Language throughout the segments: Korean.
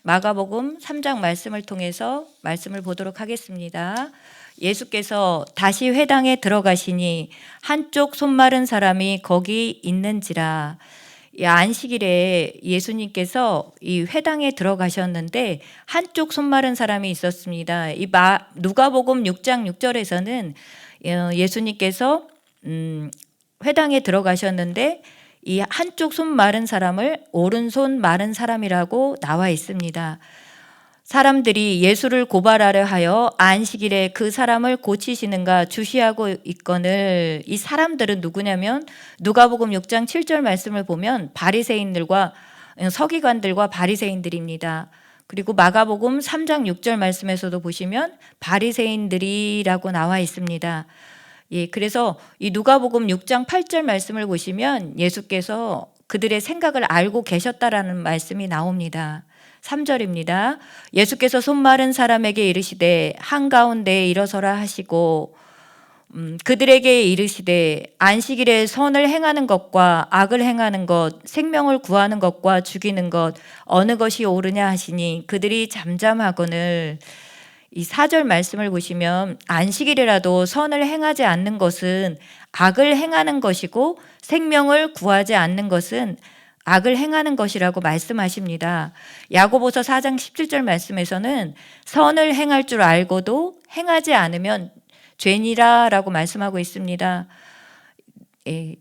마가복음 3장 말씀을 통해서 말씀을 보도록 하겠습니다. 예수께서 다시 회당에 들어가시니 한쪽 손 마른 사람이 거기 있는지라. 이 안식일에 예수님께서 이 회당에 들어가셨는데 한쪽 손 마른 사람이 있었습니다. 이 누가복음 6장 6절에서는 예수님께서 회당에 들어가셨는데 이 한쪽 손 마른 사람을 오른손 마른 사람이라고 나와 있습니다. 사람들이 예수를 고발하려 하여 안식일에 그 사람을 고치시는가 주시하고 있거늘, 이 사람들은 누구냐면 누가복음 6장 7절 말씀을 보면 바리새인들과 서기관들과 바리새인들입니다. 그리고 마가복음 3장 6절 말씀에서도 보시면 바리새인들이라고 나와 있습니다. 그래서 이 누가복음 6장 8절 말씀을 보시면 예수께서 그들의 생각을 알고 계셨다라는 말씀이 나옵니다. 3절입니다. 예수께서 손 마른 사람에게 이르시되 한가운데에 일어서라 하시고 그들에게 이르시되 안식일에 선을 행하는 것과 악을 행하는 것, 생명을 구하는 것과 죽이는 것 어느 것이 옳으냐 하시니 그들이 잠잠하거늘. 이 4절 말씀을 보시면 안식일이라도 선을 행하지 않는 것은 악을 행하는 것이고 생명을 구하지 않는 것은 악을 행하는 것이라고 말씀하십니다. 야고보서 4장 17절 말씀에서는 선을 행할 줄 알고도 행하지 않으면 죄니라라고 말씀하고 있습니다.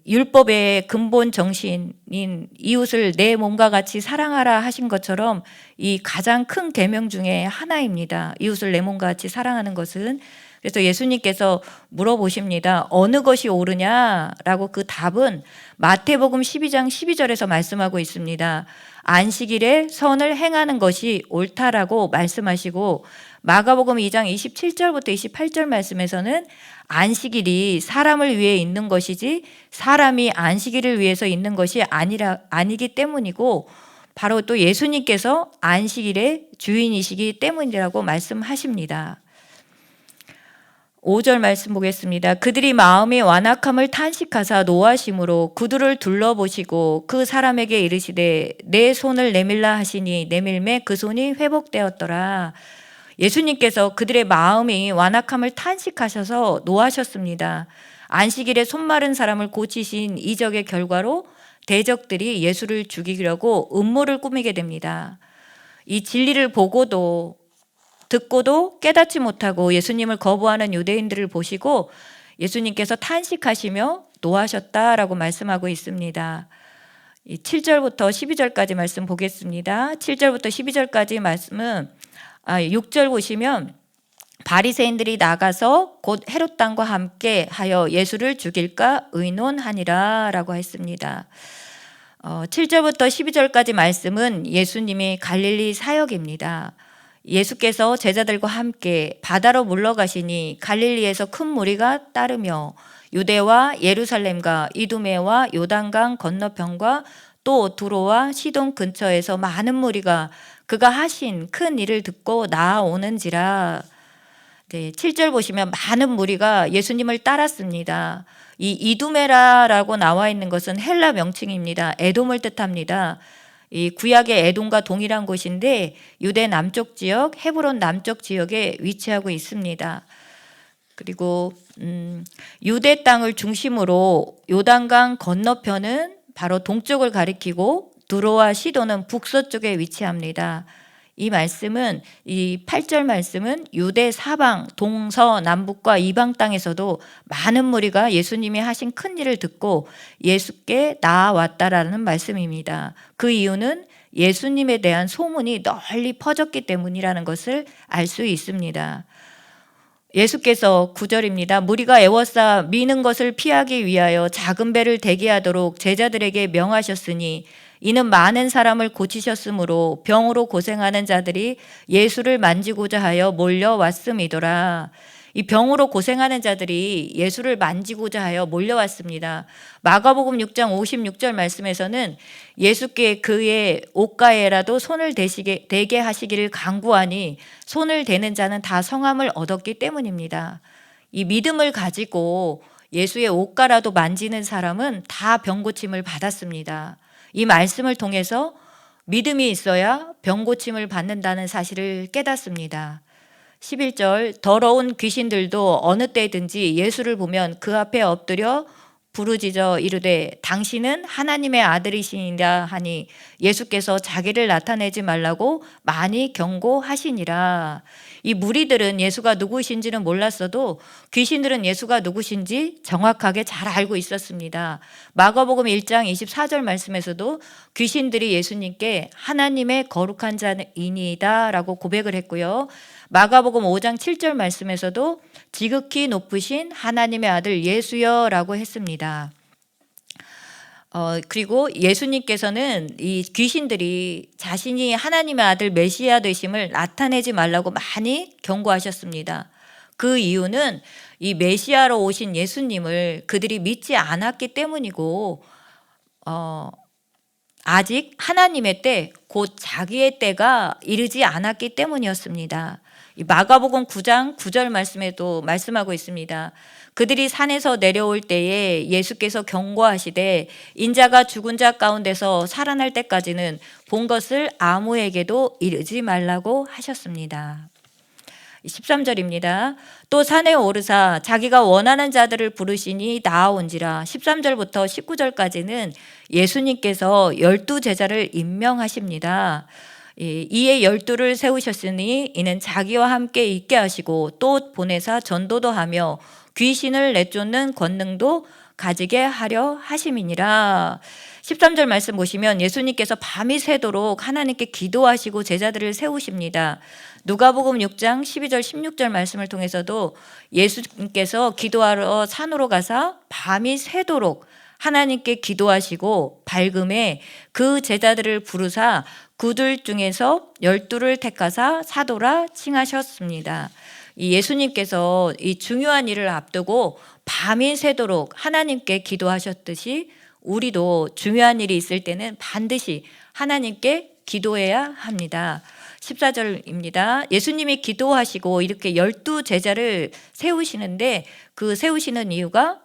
율법의 근본 정신인 이웃을 내 몸과 같이 사랑하라 하신 것처럼 이 가장 큰 계명 중에 하나입니다. 이웃을 내 몸과 같이 사랑하는 것은. 그래서 예수님께서 물어보십니다. 어느 것이 옳으냐라고. 그 답은 마태복음 12장 12절에서 말씀하고 있습니다. 안식일에 선을 행하는 것이 옳다라고 말씀하시고, 마가복음 2장 27절부터 28절 말씀에서는 안식일이 사람을 위해 있는 것이지 사람이 안식일을 위해서 있는 것이 아니기 때문이고, 바로 또 예수님께서 안식일의 주인이시기 때문이라고 말씀하십니다. 5절 말씀 보겠습니다. 그들이 마음의 완악함을 탄식하사 노하심으로 구두를 둘러보시고 그 사람에게 이르시되 내 손을 내밀라 하시니 내밀매 그 손이 회복되었더라. 예수님께서 그들의 마음이 완악함을 탄식하셔서 노하셨습니다. 안식일에 손 마른 사람을 고치신 이적의 결과로 대적들이 예수를 죽이려고 음모를 꾸미게 됩니다. 이 진리를 보고도 듣고도 깨닫지 못하고 예수님을 거부하는 유대인들을 보시고 예수님께서 탄식하시며 노하셨다라고 말씀하고 있습니다. 7절부터 12절까지 말씀 보겠습니다. 7절부터 12절까지 말씀은 6절 보시면 바리새인들이 나가서 곧 헤롯 당과 함께 하여 예수를 죽일까 의논하니라 라고 했습니다. 7절부터 12절까지 말씀은 예수님의 갈릴리 사역입니다. 예수께서 제자들과 함께 바다로 물러가시니 갈릴리에서 큰 무리가 따르며 유대와 예루살렘과 이두메와 요단강 건너편과 또 두로와 시돈 근처에서 많은 무리가 그가 하신 큰 일을 듣고 나아오는지라. 7절 보시면 많은 무리가 예수님을 따랐습니다. 이 이두메라라고 나와 있는 것은 헬라 명칭입니다. 에돔을 뜻합니다. 이 구약의 에돔과 동일한 곳인데 유대 남쪽 지역, 헤브론 남쪽 지역에 위치하고 있습니다. 그리고 유대 땅을 중심으로 요단강 건너편은 바로 동쪽을 가리키고 두로와 시도는 북서쪽에 위치합니다. 이 말씀은, 이 8절 말씀은 유대 사방, 동서남북과 이방 땅에서도 많은 무리가 예수님이 하신 큰 일을 듣고 예수께 나아왔다라는 말씀입니다. 그 이유는 예수님에 대한 소문이 널리 퍼졌기 때문이라는 것을 알 수 있습니다. 예수께서 9절입니다. 무리가 애워싸 미는 것을 피하기 위하여 작은 배를 대기하도록 제자들에게 명하셨으니 이는 많은 사람을 고치셨으므로 병으로 고생하는 자들이 예수를 만지고자 하여 몰려왔음이더라. 이 병으로 고생하는 자들이 예수를 만지고자 하여 몰려왔습니다. 마가복음 6장 56절 말씀에서는 예수께 그의 옷가에라도 손을 대게 하시기를 간구하니 손을 대는 자는 다 성함을 얻었기 때문입니다. 이 믿음을 가지고 예수의 옷가라도 만지는 사람은 다 병고침을 받았습니다. 이 말씀을 통해서 믿음이 있어야 병 고침을 받는다는 사실을 깨닫습니다. 11절 더러운 귀신들도 어느 때든지 예수를 보면 그 앞에 엎드려 부르짖어 이르되 당신은 하나님의 아들이시니라 하니 예수께서 자기를 나타내지 말라고 많이 경고하시니라. 이 무리들은 예수가 누구신지는 몰랐어도 귀신들은 예수가 누구신지 정확하게 잘 알고 있었습니다. 마가복음 1장 24절 말씀에서도 귀신들이 예수님께 하나님의 거룩한 자이니이다 라고 고백을 했고요. 마가복음 5장 7절 말씀에서도 지극히 높으신 하나님의 아들 예수여 라고 했습니다. 그리고 예수님께서는 이 귀신들이 자신이 하나님의 아들 메시아 되심을 나타내지 말라고 많이 경고하셨습니다. 그 이유는 이 메시아로 오신 예수님을 그들이 믿지 않았기 때문이고 아직 하나님의 때, 곧 자기의 때가 이르지 않았기 때문이었습니다. 이 마가복음 9장 9절 말씀에도 말씀하고 있습니다. 그들이 산에서 내려올 때에 예수께서 경고하시되 인자가 죽은 자 가운데서 살아날 때까지는 본 것을 아무에게도 이르지 말라고 하셨습니다. 13절입니다. 또 산에 오르사 자기가 원하는 자들을 부르시니 나아온지라. 13절부터 19절까지는 예수님께서 12제자를 임명하십니다. 이에 12를 세우셨으니 이는 자기와 함께 있게 하시고 또 보내사 전도도 하며 귀신을 내쫓는 권능도 가지게 하려 하심이니라. 13절 말씀 보시면 예수님께서 밤이 새도록 하나님께 기도하시고 제자들을 세우십니다. 누가복음 6장 12절 16절 말씀을 통해서도 예수님께서 기도하러 산으로 가사 밤이 새도록 하나님께 기도하시고 밝음에 그 제자들을 부르사 그들 중에서 12를 택하사 사도라 칭하셨습니다. 이 예수님께서 이 중요한 일을 앞두고 밤이 새도록 하나님께 기도하셨듯이 우리도 중요한 일이 있을 때는 반드시 하나님께 기도해야 합니다. 14절입니다. 예수님이 기도하시고 이렇게 12제자를 세우시는데 그 세우시는 이유가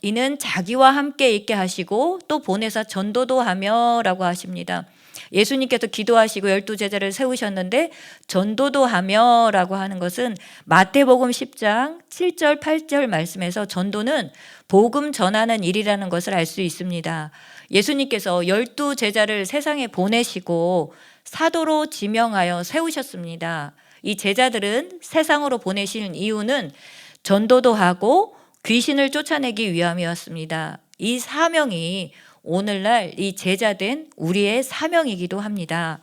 이는 자기와 함께 있게 하시고 또 보내사 전도도 하며 라고 하십니다. 예수님께서 기도하시고 12제자를 세우셨는데 전도도 하며 라고 하는 것은 마태복음 10장 7절 8절 말씀에서 전도는 복음 전하는 일이라는 것을 알 수 있습니다. 예수님께서 12제자를 세상에 보내시고 사도로 지명하여 세우셨습니다. 이 제자들은 세상으로 보내신 이유는 전도도 하고 귀신을 쫓아내기 위함이었습니다. 이 사명이 오늘날 이 제자된 우리의 사명이기도 합니다.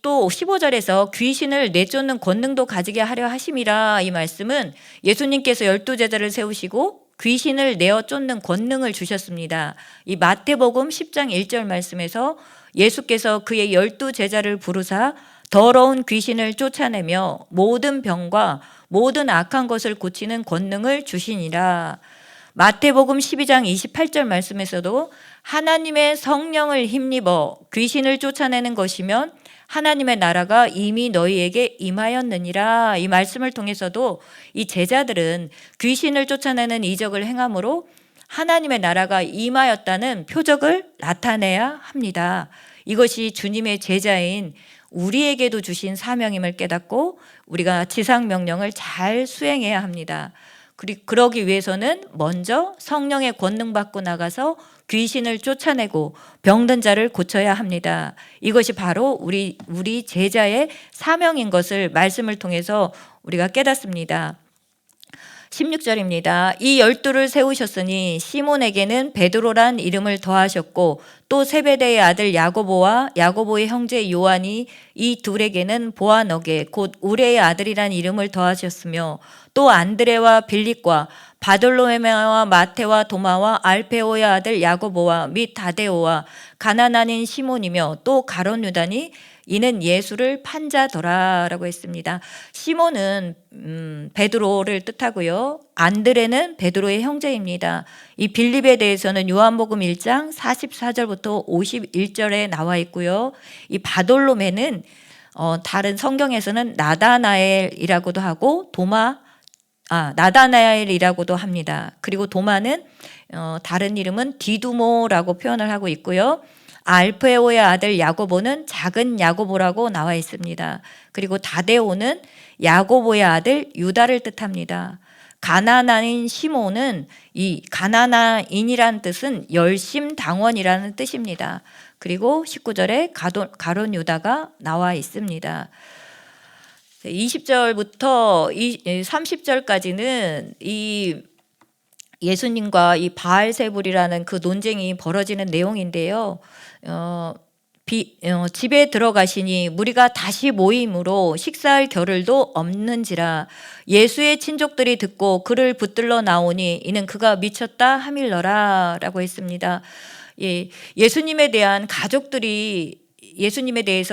또 15절에서 귀신을 내쫓는 권능도 가지게 하려 하심이라 이 말씀은 예수님께서 12제자를 세우시고 귀신을 내어 쫓는 권능을 주셨습니다. 이 마태복음 10장 1절 말씀에서 예수께서 그의 12제자를 부르사 더러운 귀신을 쫓아내며 모든 병과 모든 악한 것을 고치는 권능을 주시니라. 마태복음 12장 28절 말씀에서도 하나님의 성령을 힘입어 귀신을 쫓아내는 것이면 하나님의 나라가 이미 너희에게 임하였느니라. 이 말씀을 통해서도 이 제자들은 귀신을 쫓아내는 이적을 행함으로 하나님의 나라가 임하였다는 표적을 나타내야 합니다. 이것이 주님의 제자인 우리에게도 주신 사명임을 깨닫고 우리가 지상명령을 잘 수행해야 합니다. 그러기 위해서는 먼저 성령의 권능 받고 나가서 귀신을 쫓아내고 병든 자를 고쳐야 합니다. 이것이 바로 우리 제자의 사명인 것을 말씀을 통해서 우리가 깨닫습니다. 16절입니다. 이 12를 세우셨으니 시몬에게는 베드로란 이름을 더하셨고 또 세베대의 아들 야고보와 야고보의 형제 요한이 이 둘에게는 보아너게 곧 우레의 아들이란 이름을 더하셨으며 또 안드레와 빌립과 바돌로메와 마테와 도마와 알페오의 아들 야고보와 및 다데오와 가나나인 시몬이며 또 가룟 유다니 이는 예수를 판자더라 라고 했습니다. 시몬은 베드로를 뜻하고요. 안드레는 베드로의 형제입니다. 이 빌립에 대해서는 요한복음 1장 44절부터 51절에 나와 있고요. 이 바돌로메는 다른 성경에서는 나다나엘이라고도 하고 나다나엘이라고도 합니다. 그리고 도마는 다른 이름은 디두모라고 표현을 하고 있고요. 알페오의 아들 야고보는 작은 야고보라고 나와 있습니다. 그리고 다데오는 야고보의 아들 유다를 뜻합니다. 가나나인 시몬은 이 가나나인이란 뜻은 열심당원이라는 뜻입니다. 그리고 19절에 가론 유다가 나와 있습니다. 20절부터 30절까지는 이 예수님과 이 바알세불이라는 그 논쟁이 벌어지는 내용인데요. 집에 들어가시니 무리가 다시 모임으로 식사할 겨를도 없는지라 예수의 친족들이 듣고 그를 붙들러 나오니 이는 그가 미쳤다 하밀러라 라고 했습니다. 예수님에 대해서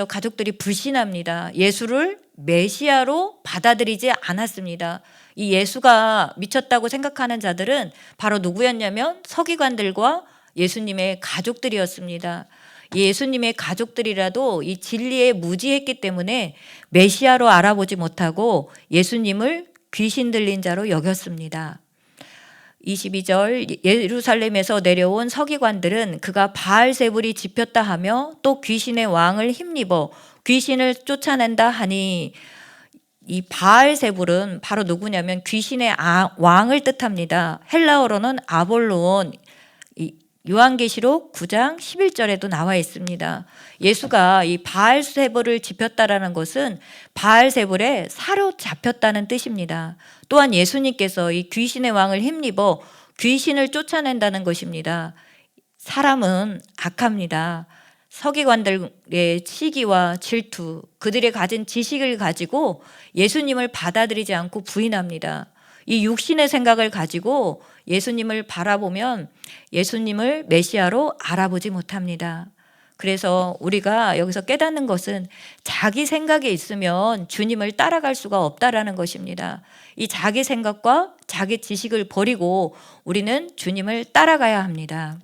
가족들이 불신합니다. 예수를 메시아로 받아들이지 않았습니다. 이 예수가 미쳤다고 생각하는 자들은 바로 누구였냐면 서기관들과 예수님의 가족들이었습니다. 예수님의 가족들이라도 이 진리에 무지했기 때문에 메시아로 알아보지 못하고 예수님을 귀신 들린 자로 여겼습니다. 22절 예루살렘에서 내려온 서기관들은 그가 바알세불이 집혔다 하며 또 귀신의 왕을 힘입어 귀신을 쫓아낸다 하니 이 바알세불은 바로 누구냐면 귀신의 왕을 뜻합니다. 헬라어로는 아볼로온, 요한계시록 9장 11절에도 나와 있습니다. 예수가 이 바알세불을 집혔다라는 것은 바알세불에 사로잡혔다는 뜻입니다. 또한 예수님께서 이 귀신의 왕을 힘입어 귀신을 쫓아낸다는 것입니다. 사람은 악합니다. 서기관들의 시기와 질투, 그들의 가진 지식을 가지고 예수님을 받아들이지 않고 부인합니다. 이 육신의 생각을 가지고 예수님을 바라보면 예수님을 메시아로 알아보지 못합니다. 그래서 우리가 여기서 깨닫는 것은 자기 생각이 있으면 주님을 따라갈 수가 없다라는 것입니다. 이 자기 생각과 자기 지식을 버리고 우리는 주님을 따라가야 합니다.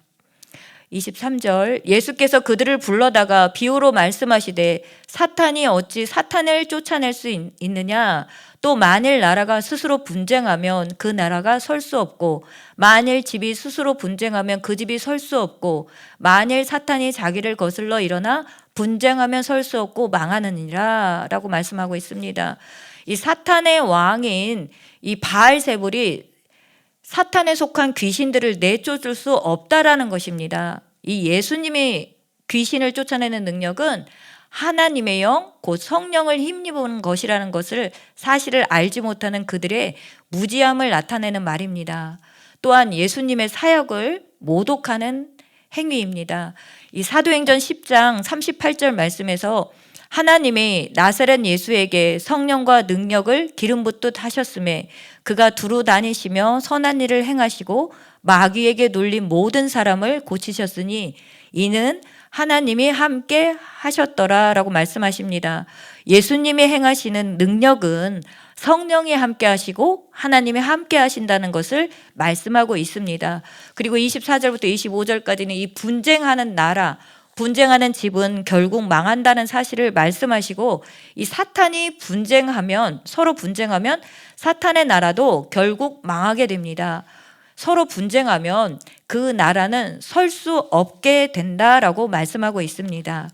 23절 예수께서 그들을 불러다가 비유로 말씀하시되 사탄이 어찌 사탄을 쫓아낼 수 있느냐 또 만일 나라가 스스로 분쟁하면 그 나라가 설 수 없고 만일 집이 스스로 분쟁하면 그 집이 설 수 없고 만일 사탄이 자기를 거슬러 일어나 분쟁하면 설 수 없고 망하느니라 라고 말씀하고 있습니다. 이 사탄의 왕인 이 바알세불이 사탄에 속한 귀신들을 내쫓을 수 없다라는 것입니다. 이 예수님이 귀신을 쫓아내는 능력은 하나님의 영, 곧 성령을 힘입은 것이라는 것을 사실을 알지 못하는 그들의 무지함을 나타내는 말입니다. 또한 예수님의 사역을 모독하는 행위입니다. 이 사도행전 10장 38절 말씀에서 하나님이 나사렛 예수에게 성령과 능력을 기름 붓듯 하셨음에 그가 두루 다니시며 선한 일을 행하시고 마귀에게 눌린 모든 사람을 고치셨으니 이는 하나님이 함께 하셨더라 라고 말씀하십니다. 예수님이 행하시는 능력은 성령이 함께 하시고 하나님이 함께 하신다는 것을 말씀하고 있습니다. 그리고 24절부터 25절까지는 이 분쟁하는 나라, 분쟁하는 집은 결국 망한다는 사실을 말씀하시고 이 사탄이 서로 분쟁하면 사탄의 나라도 결국 망하게 됩니다. 서로 분쟁하면 그 나라는 설 수 없게 된다라고 말씀하고 있습니다.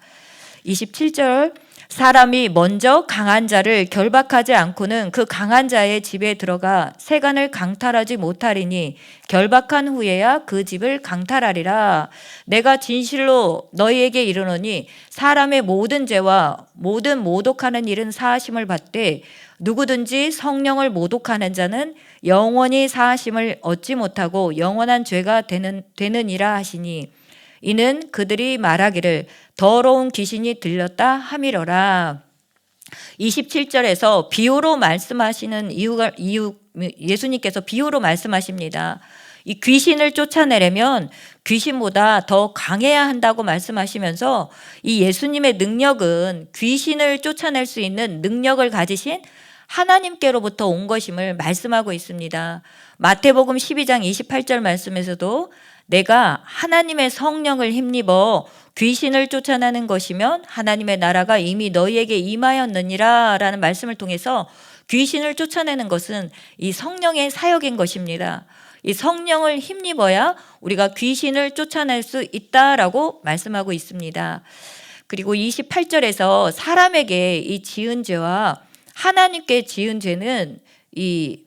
27절 사람이 먼저 강한 자를 결박하지 않고는 그 강한 자의 집에 들어가 세간을 강탈하지 못하리니 결박한 후에야 그 집을 강탈하리라. 내가 진실로 너희에게 이르노니 사람의 모든 죄와 모든 모독하는 일은 사하심을 받되 누구든지 성령을 모독하는 자는 영원히 사하심을 얻지 못하고 영원한 죄가 되느니라 하시니 이는 그들이 말하기를 더러운 귀신이 들렸다 함이러라. 27절에서 비유로 말씀하시는 예수님께서 비유로 말씀하십니다. 이 귀신을 쫓아내려면 귀신보다 더 강해야 한다고 말씀하시면서 이 예수님의 능력은 귀신을 쫓아낼 수 있는 능력을 가지신 하나님께로부터 온 것임을 말씀하고 있습니다. 마태복음 12장 28절 말씀에서도 내가 하나님의 성령을 힘입어 귀신을 쫓아내는 것이면 하나님의 나라가 이미 너희에게 임하였느니라 라는 말씀을 통해서 귀신을 쫓아내는 것은 이 성령의 사역인 것입니다. 이 성령을 힘입어야 우리가 귀신을 쫓아낼 수 있다라고 말씀하고 있습니다. 그리고 28절에서 사람에게 이 지은 죄와 하나님께 지은 죄는 이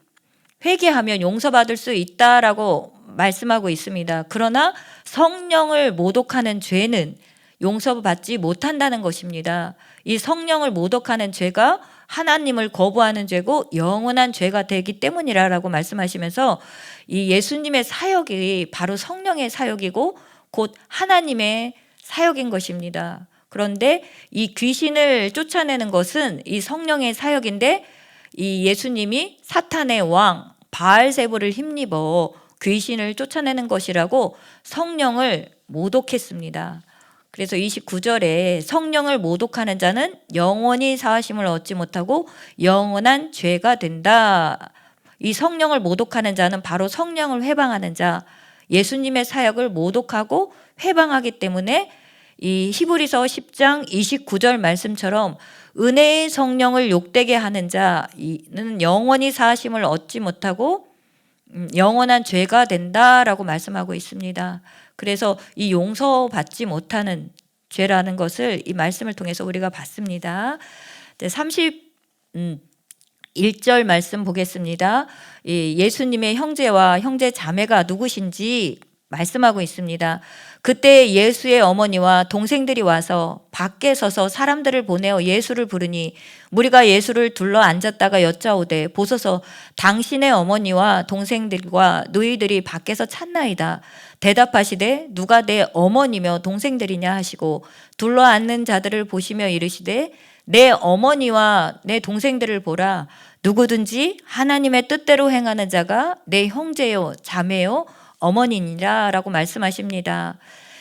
회개하면 용서받을 수 있다라고 말씀하고 있습니다. 그러나 성령을 모독하는 죄는 용서받지 못한다는 것입니다. 이 성령을 모독하는 죄가 하나님을 거부하는 죄고 영원한 죄가 되기 때문이라고 말씀하시면서 이 예수님의 사역이 바로 성령의 사역이고 곧 하나님의 사역인 것입니다. 그런데 이 귀신을 쫓아내는 것은 이 성령의 사역인데 이 예수님이 사탄의 왕 바알세불을 힘입어 귀신을 쫓아내는 것이라고 성령을 모독했습니다. 그래서 29절에 성령을 모독하는 자는 영원히 사하심을 얻지 못하고 영원한 죄가 된다. 이 성령을 모독하는 자는 바로 성령을 회방하는 자, 예수님의 사역을 모독하고 회방하기 때문에 이 히브리서 10장 29절 말씀처럼 은혜의 성령을 욕되게 하는 자는 영원히 사하심을 얻지 못하고 영원한 죄가 된다라고 말씀하고 있습니다. 그래서 이 용서받지 못하는 죄라는 것을 이 말씀을 통해서 우리가 봤습니다. 31절 말씀 보겠습니다. 예수님의 형제와 형제 자매가 누구신지 말씀하고 있습니다. 그때 예수의 어머니와 동생들이 와서 밖에 서서 사람들을 보내어 예수를 부르니 무리가 예수를 둘러 앉았다가 여짜오되 보소서 당신의 어머니와 동생들과 누이들이 밖에서 찾나이다. 대답하시되 누가 내 어머니며 동생들이냐 하시고 둘러 앉는 자들을 보시며 이르시되 내 어머니와 내 동생들을 보라. 누구든지 하나님의 뜻대로 행하는 자가 내 형제요 자매요 어머니니라 라고 말씀하십니다.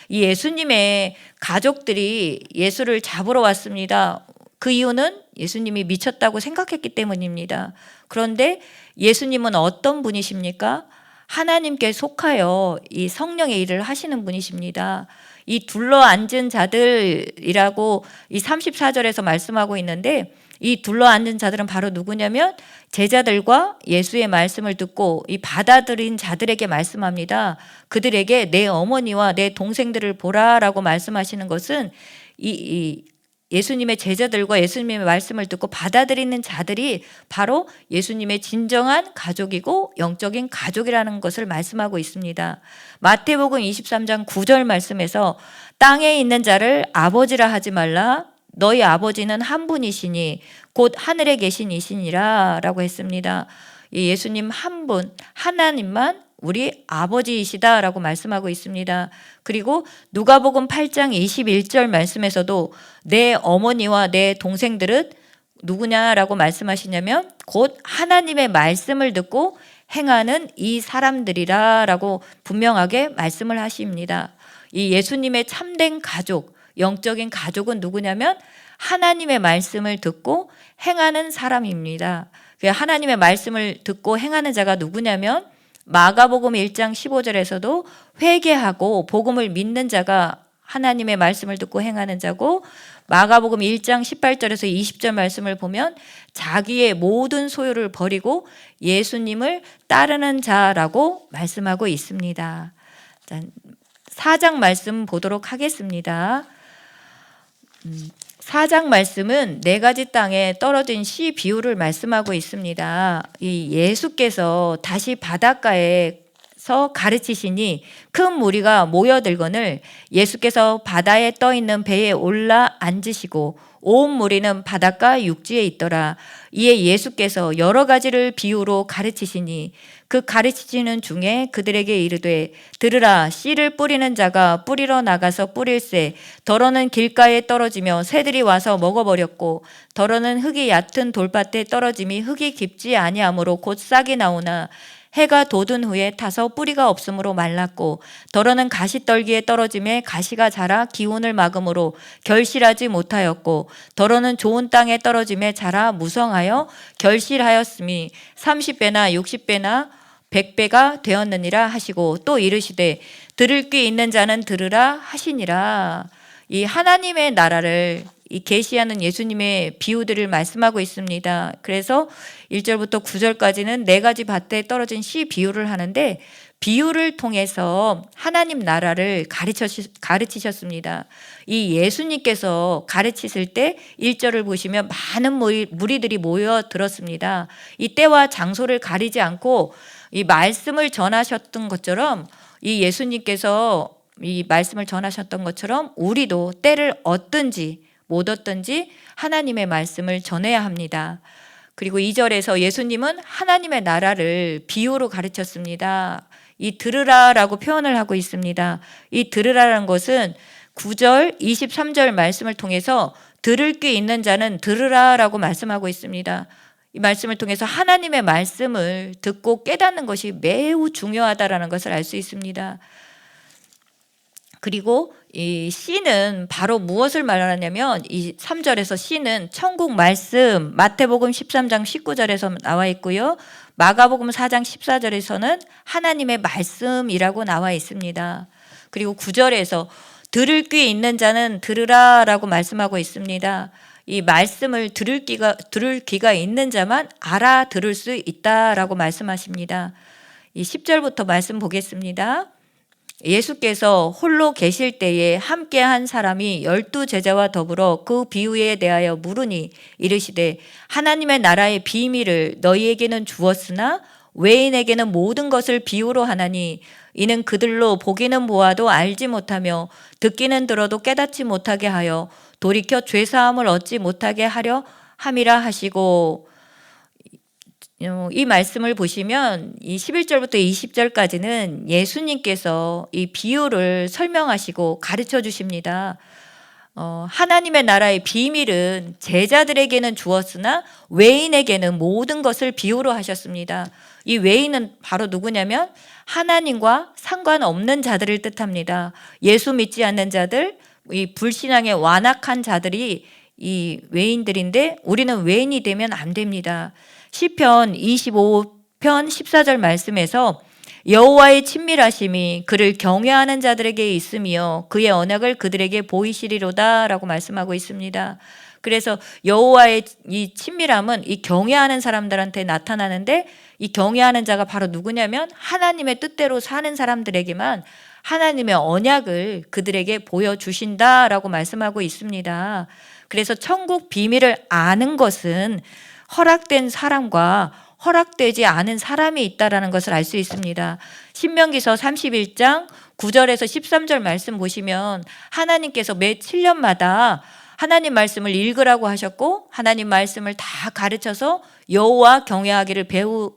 이 예수님의 가족들이 예수를 잡으러 왔습니다. 그 이유는 예수님이 미쳤다고 생각했기 때문입니다. 그런데 예수님은 어떤 분이십니까? 하나님께 속하여 이 성령의 일을 하시는 분이십니다. 이 둘러 앉은 자들이라고 이 34절에서 말씀하고 있는데 이 둘러 앉은 자들은 바로 누구냐면 제자들과 예수의 말씀을 듣고 이 받아들인 자들에게 말씀합니다. 그들에게 내 어머니와 내 동생들을 보라라고 말씀하시는 것은 이 예수님의 제자들과 예수님의 말씀을 듣고 받아들이는 자들이 바로 예수님의 진정한 가족이고 영적인 가족이라는 것을 말씀하고 있습니다. 마태복음 23장 9절 말씀에서 땅에 있는 자를 아버지라 하지 말라. 너희 아버지는 한 분이시니 곧 하늘에 계신 이시니라 라고 했습니다. 예수님 한 분, 하나님만 우리 아버지이시다 라고 말씀하고 있습니다. 그리고 누가복음 8장 21절 말씀에서도 내 어머니와 내 동생들은 누구냐라고 말씀하시냐면 곧 하나님의 말씀을 듣고 행하는 이 사람들이라 라고 분명하게 말씀을 하십니다. 이 예수님의 참된 가족, 영적인 가족은 누구냐면 하나님의 말씀을 듣고 행하는 사람입니다. 하나님의 말씀을 듣고 행하는 자가 누구냐면 마가복음 1장 15절에서도 회개하고 복음을 믿는 자가 하나님의 말씀을 듣고 행하는 자고 마가복음 1장 18절에서 20절 말씀을 보면 자기의 모든 소유를 버리고 예수님을 따르는 자라고 말씀하고 있습니다. 4장 말씀 보도록 하겠습니다. 4장 말씀은 4가지 땅에 떨어진 씨 비유를 말씀하고 있습니다. 이 예수께서 다시 바닷가에서 가르치시니 큰 무리가 모여들거늘 예수께서 바다에 떠 있는 배에 올라 앉으시고 온 무리는 바닷가 육지에 있더라. 이에 예수께서 여러 가지를 비유로 가르치시니 그 가르치시는 중에 그들에게 이르되 들으라. 씨를 뿌리는 자가 뿌리러 나가서 뿌릴새 더러는 길가에 떨어지며 새들이 와서 먹어버렸고 더러는 흙이 얕은 돌밭에 떨어짐이 흙이 깊지 아니하므로 곧 싹이 나오나 해가 돋은 후에 타서 뿌리가 없으므로 말랐고 더러는 가시떨기에 떨어짐에 가시가 자라 기운을 막음으로 결실하지 못하였고 더러는 좋은 땅에 떨어짐에 자라 무성하여 결실하였음이 30배나 60배나 100배가 되었느니라 하시고 또 이르시되 들을 귀 있는 자는 들으라 하시니라. 이 하나님의 나라를 이 계시하는 예수님의 비유들을 말씀하고 있습니다. 그래서 1절부터 9절까지는 4가지 밭에 떨어진 씨 비유를 하는데 비유를 통해서 하나님 나라를 가르치셨습니다. 이 예수님께서 가르치실 때 1절을 보시면 많은 무리들이 모여 들었습니다. 이 때와 장소를 가리지 않고 이 말씀을 전하셨던 것처럼 이 예수님께서 이 말씀을 전하셨던 것처럼 우리도 때를 얻든지 못 얻든지 하나님의 말씀을 전해야 합니다. 그리고 2절에서 예수님은 하나님의 나라를 비유로 가르쳤습니다. 이 들으라라고 표현을 하고 있습니다. 이 들으라라는 것은 9절, 23절 말씀을 통해서 들을 귀 있는 자는 들으라라고 말씀하고 있습니다. 이 말씀을 통해서 하나님의 말씀을 듣고 깨닫는 것이 매우 중요하다라는 것을 알 수 있습니다. 그리고 이 씨는 바로 무엇을 말하냐면 이 3절에서 씨는 천국 말씀, 마태복음 13장 19절에서 나와 있고요. 마가복음 4장 14절에서는 하나님의 말씀이라고 나와 있습니다. 그리고 9절에서 들을 귀 있는 자는 들으라라고 말씀하고 있습니다. 이 말씀을 들을 귀가 있는 자만 알아들을 수 있다라고 말씀하십니다. 이 10절부터 말씀 보겠습니다. 예수께서 홀로 계실 때에 함께한 사람이 12제자와 더불어 그 비유에 대하여 물으니 이르시되 하나님의 나라의 비밀을 너희에게는 주었으나 외인에게는 모든 것을 비유로 하나니 이는 그들로 보기는 보아도 알지 못하며 듣기는 들어도 깨닫지 못하게 하여 돌이켜 죄사함을 얻지 못하게 하려 함이라 하시고, 이 말씀을 보시면 이 11절부터 20절까지는 예수님께서 이 비유를 설명하시고 가르쳐 주십니다. 하나님의 나라의 비밀은 제자들에게는 주었으나 외인에게는 모든 것을 비유로 하셨습니다. 이 외인은 바로 누구냐면 하나님과 상관없는 자들을 뜻합니다. 예수 믿지 않는 자들, 이 불신앙에 완악한 자들이 이 외인들인데 우리는 외인이 되면 안 됩니다. 시편 25편 14절 말씀에서 여호와의 친밀하심이 그를 경외하는 자들에게 있으며 그의 언약을 그들에게 보이시리로다 라고 말씀하고 있습니다. 그래서 여호와의 이 친밀함은 이 경외하는 사람들한테 나타나는데 이 경외하는 자가 바로 누구냐면 하나님의 뜻대로 사는 사람들에게만 하나님의 언약을 그들에게 보여주신다라고 말씀하고 있습니다. 그래서 천국 비밀을 아는 것은 허락된 사람과 허락되지 않은 사람이 있다라는 것을 알 수 있습니다. 신명기서 31장 9절에서 13절 말씀 보시면 하나님께서 매 7년마다 하나님 말씀을 읽으라고 하셨고 하나님 말씀을 다 가르쳐서 여호와 경외하기를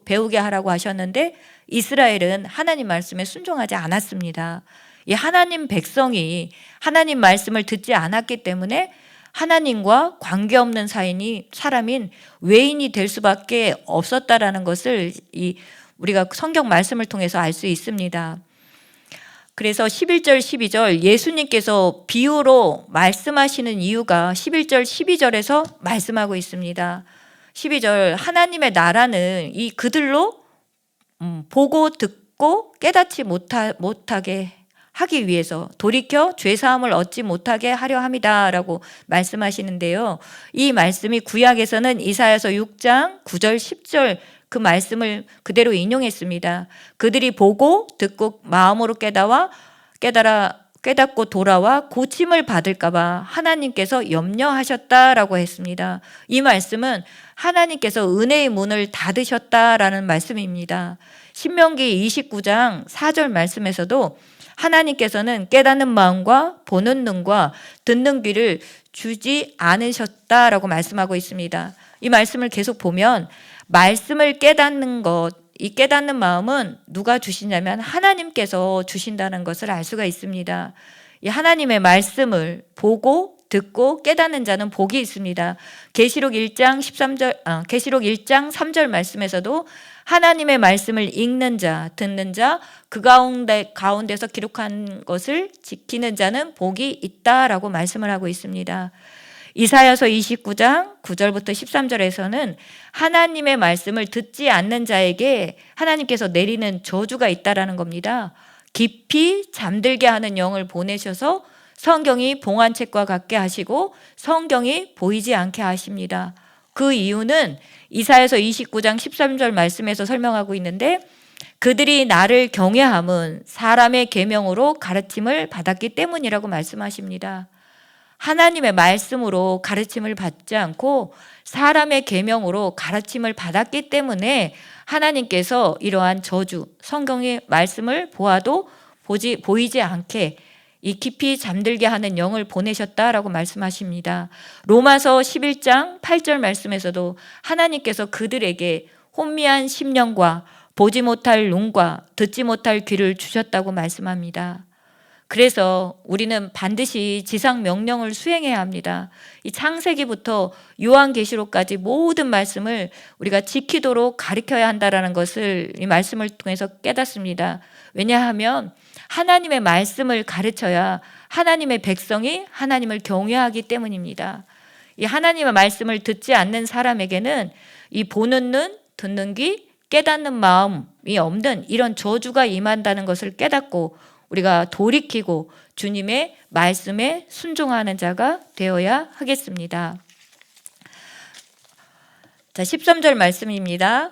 배우게 하라고 하셨는데 이스라엘은 하나님 말씀에 순종하지 않았습니다. 이 하나님 백성이 하나님 말씀을 듣지 않았기 때문에 하나님과 관계없는 사람인 외인이 될 수밖에 없었다라는 것을 우리가 성경 말씀을 통해서 알 수 있습니다. 그래서 11절, 12절 예수님께서 비유로 말씀하시는 이유가 11절, 12절에서 말씀하고 있습니다. 12절 하나님의 나라는 이 그들로 보고 듣고 깨닫지 못하게 하기 위해서 돌이켜 죄사함을 얻지 못하게 하려 함이다라고 말씀하시는데요. 이 말씀이 구약에서는 이사야서 6장 9절 10절 그 말씀을 그대로 인용했습니다. 그들이 보고 듣고 마음으로 깨닫고 돌아와 고침을 받을까 봐 하나님께서 염려하셨다라고 했습니다. 이 말씀은 하나님께서 은혜의 문을 닫으셨다라는 말씀입니다. 신명기 29장 4절 말씀에서도 하나님께서는 깨닫는 마음과 보는 눈과 듣는 귀를 주지 않으셨다라고 말씀하고 있습니다. 이 말씀을 계속 보면 말씀을 깨닫는 것, 이 깨닫는 마음은 누가 주시냐면 하나님께서 주신다는 것을 알 수가 있습니다. 이 하나님의 말씀을 보고 듣고 깨닫는 자는 복이 있습니다. 계시록 1장 3절 말씀에서도 하나님의 말씀을 읽는 자, 듣는 자, 그 가운데서 기록한 것을 지키는 자는 복이 있다라고 말씀을 하고 있습니다. 이사야서 29장 9절부터 13절에서는 하나님의 말씀을 듣지 않는 자에게 하나님께서 내리는 저주가 있다라는 겁니다. 깊이 잠들게 하는 영을 보내셔서 성경이 봉안책과 같게 하시고 성경이 보이지 않게 하십니다. 그 이유는 이사야서 29장 13절 말씀에서 설명하고 있는데 그들이 나를 경외함은 사람의 계명으로 가르침을 받았기 때문이라고 말씀하십니다. 하나님의 말씀으로 가르침을 받지 않고 사람의 계명으로 가르침을 받았기 때문에 하나님께서 이러한 저주, 성경의 말씀을 보아도 보이지 않게 이 깊이 잠들게 하는 영을 보내셨다라고 말씀하십니다. 로마서 11장 8절 말씀에서도 하나님께서 그들에게 혼미한 심령과 보지 못할 눈과 듣지 못할 귀를 주셨다고 말씀합니다. 그래서 우리는 반드시 지상 명령을 수행해야 합니다. 이 창세기부터 요한계시록까지 모든 말씀을 우리가 지키도록 가르쳐야 한다는 것을 이 말씀을 통해서 깨닫습니다. 왜냐하면 하나님의 말씀을 가르쳐야 하나님의 백성이 하나님을 경외하기 때문입니다. 이 하나님의 말씀을 듣지 않는 사람에게는 이 보는 눈, 듣는 귀, 깨닫는 마음이 없는 이런 저주가 임한다는 것을 깨닫고 우리가 돌이키고 주님의 말씀에 순종하는 자가 되어야 하겠습니다. 자, 13절 말씀입니다.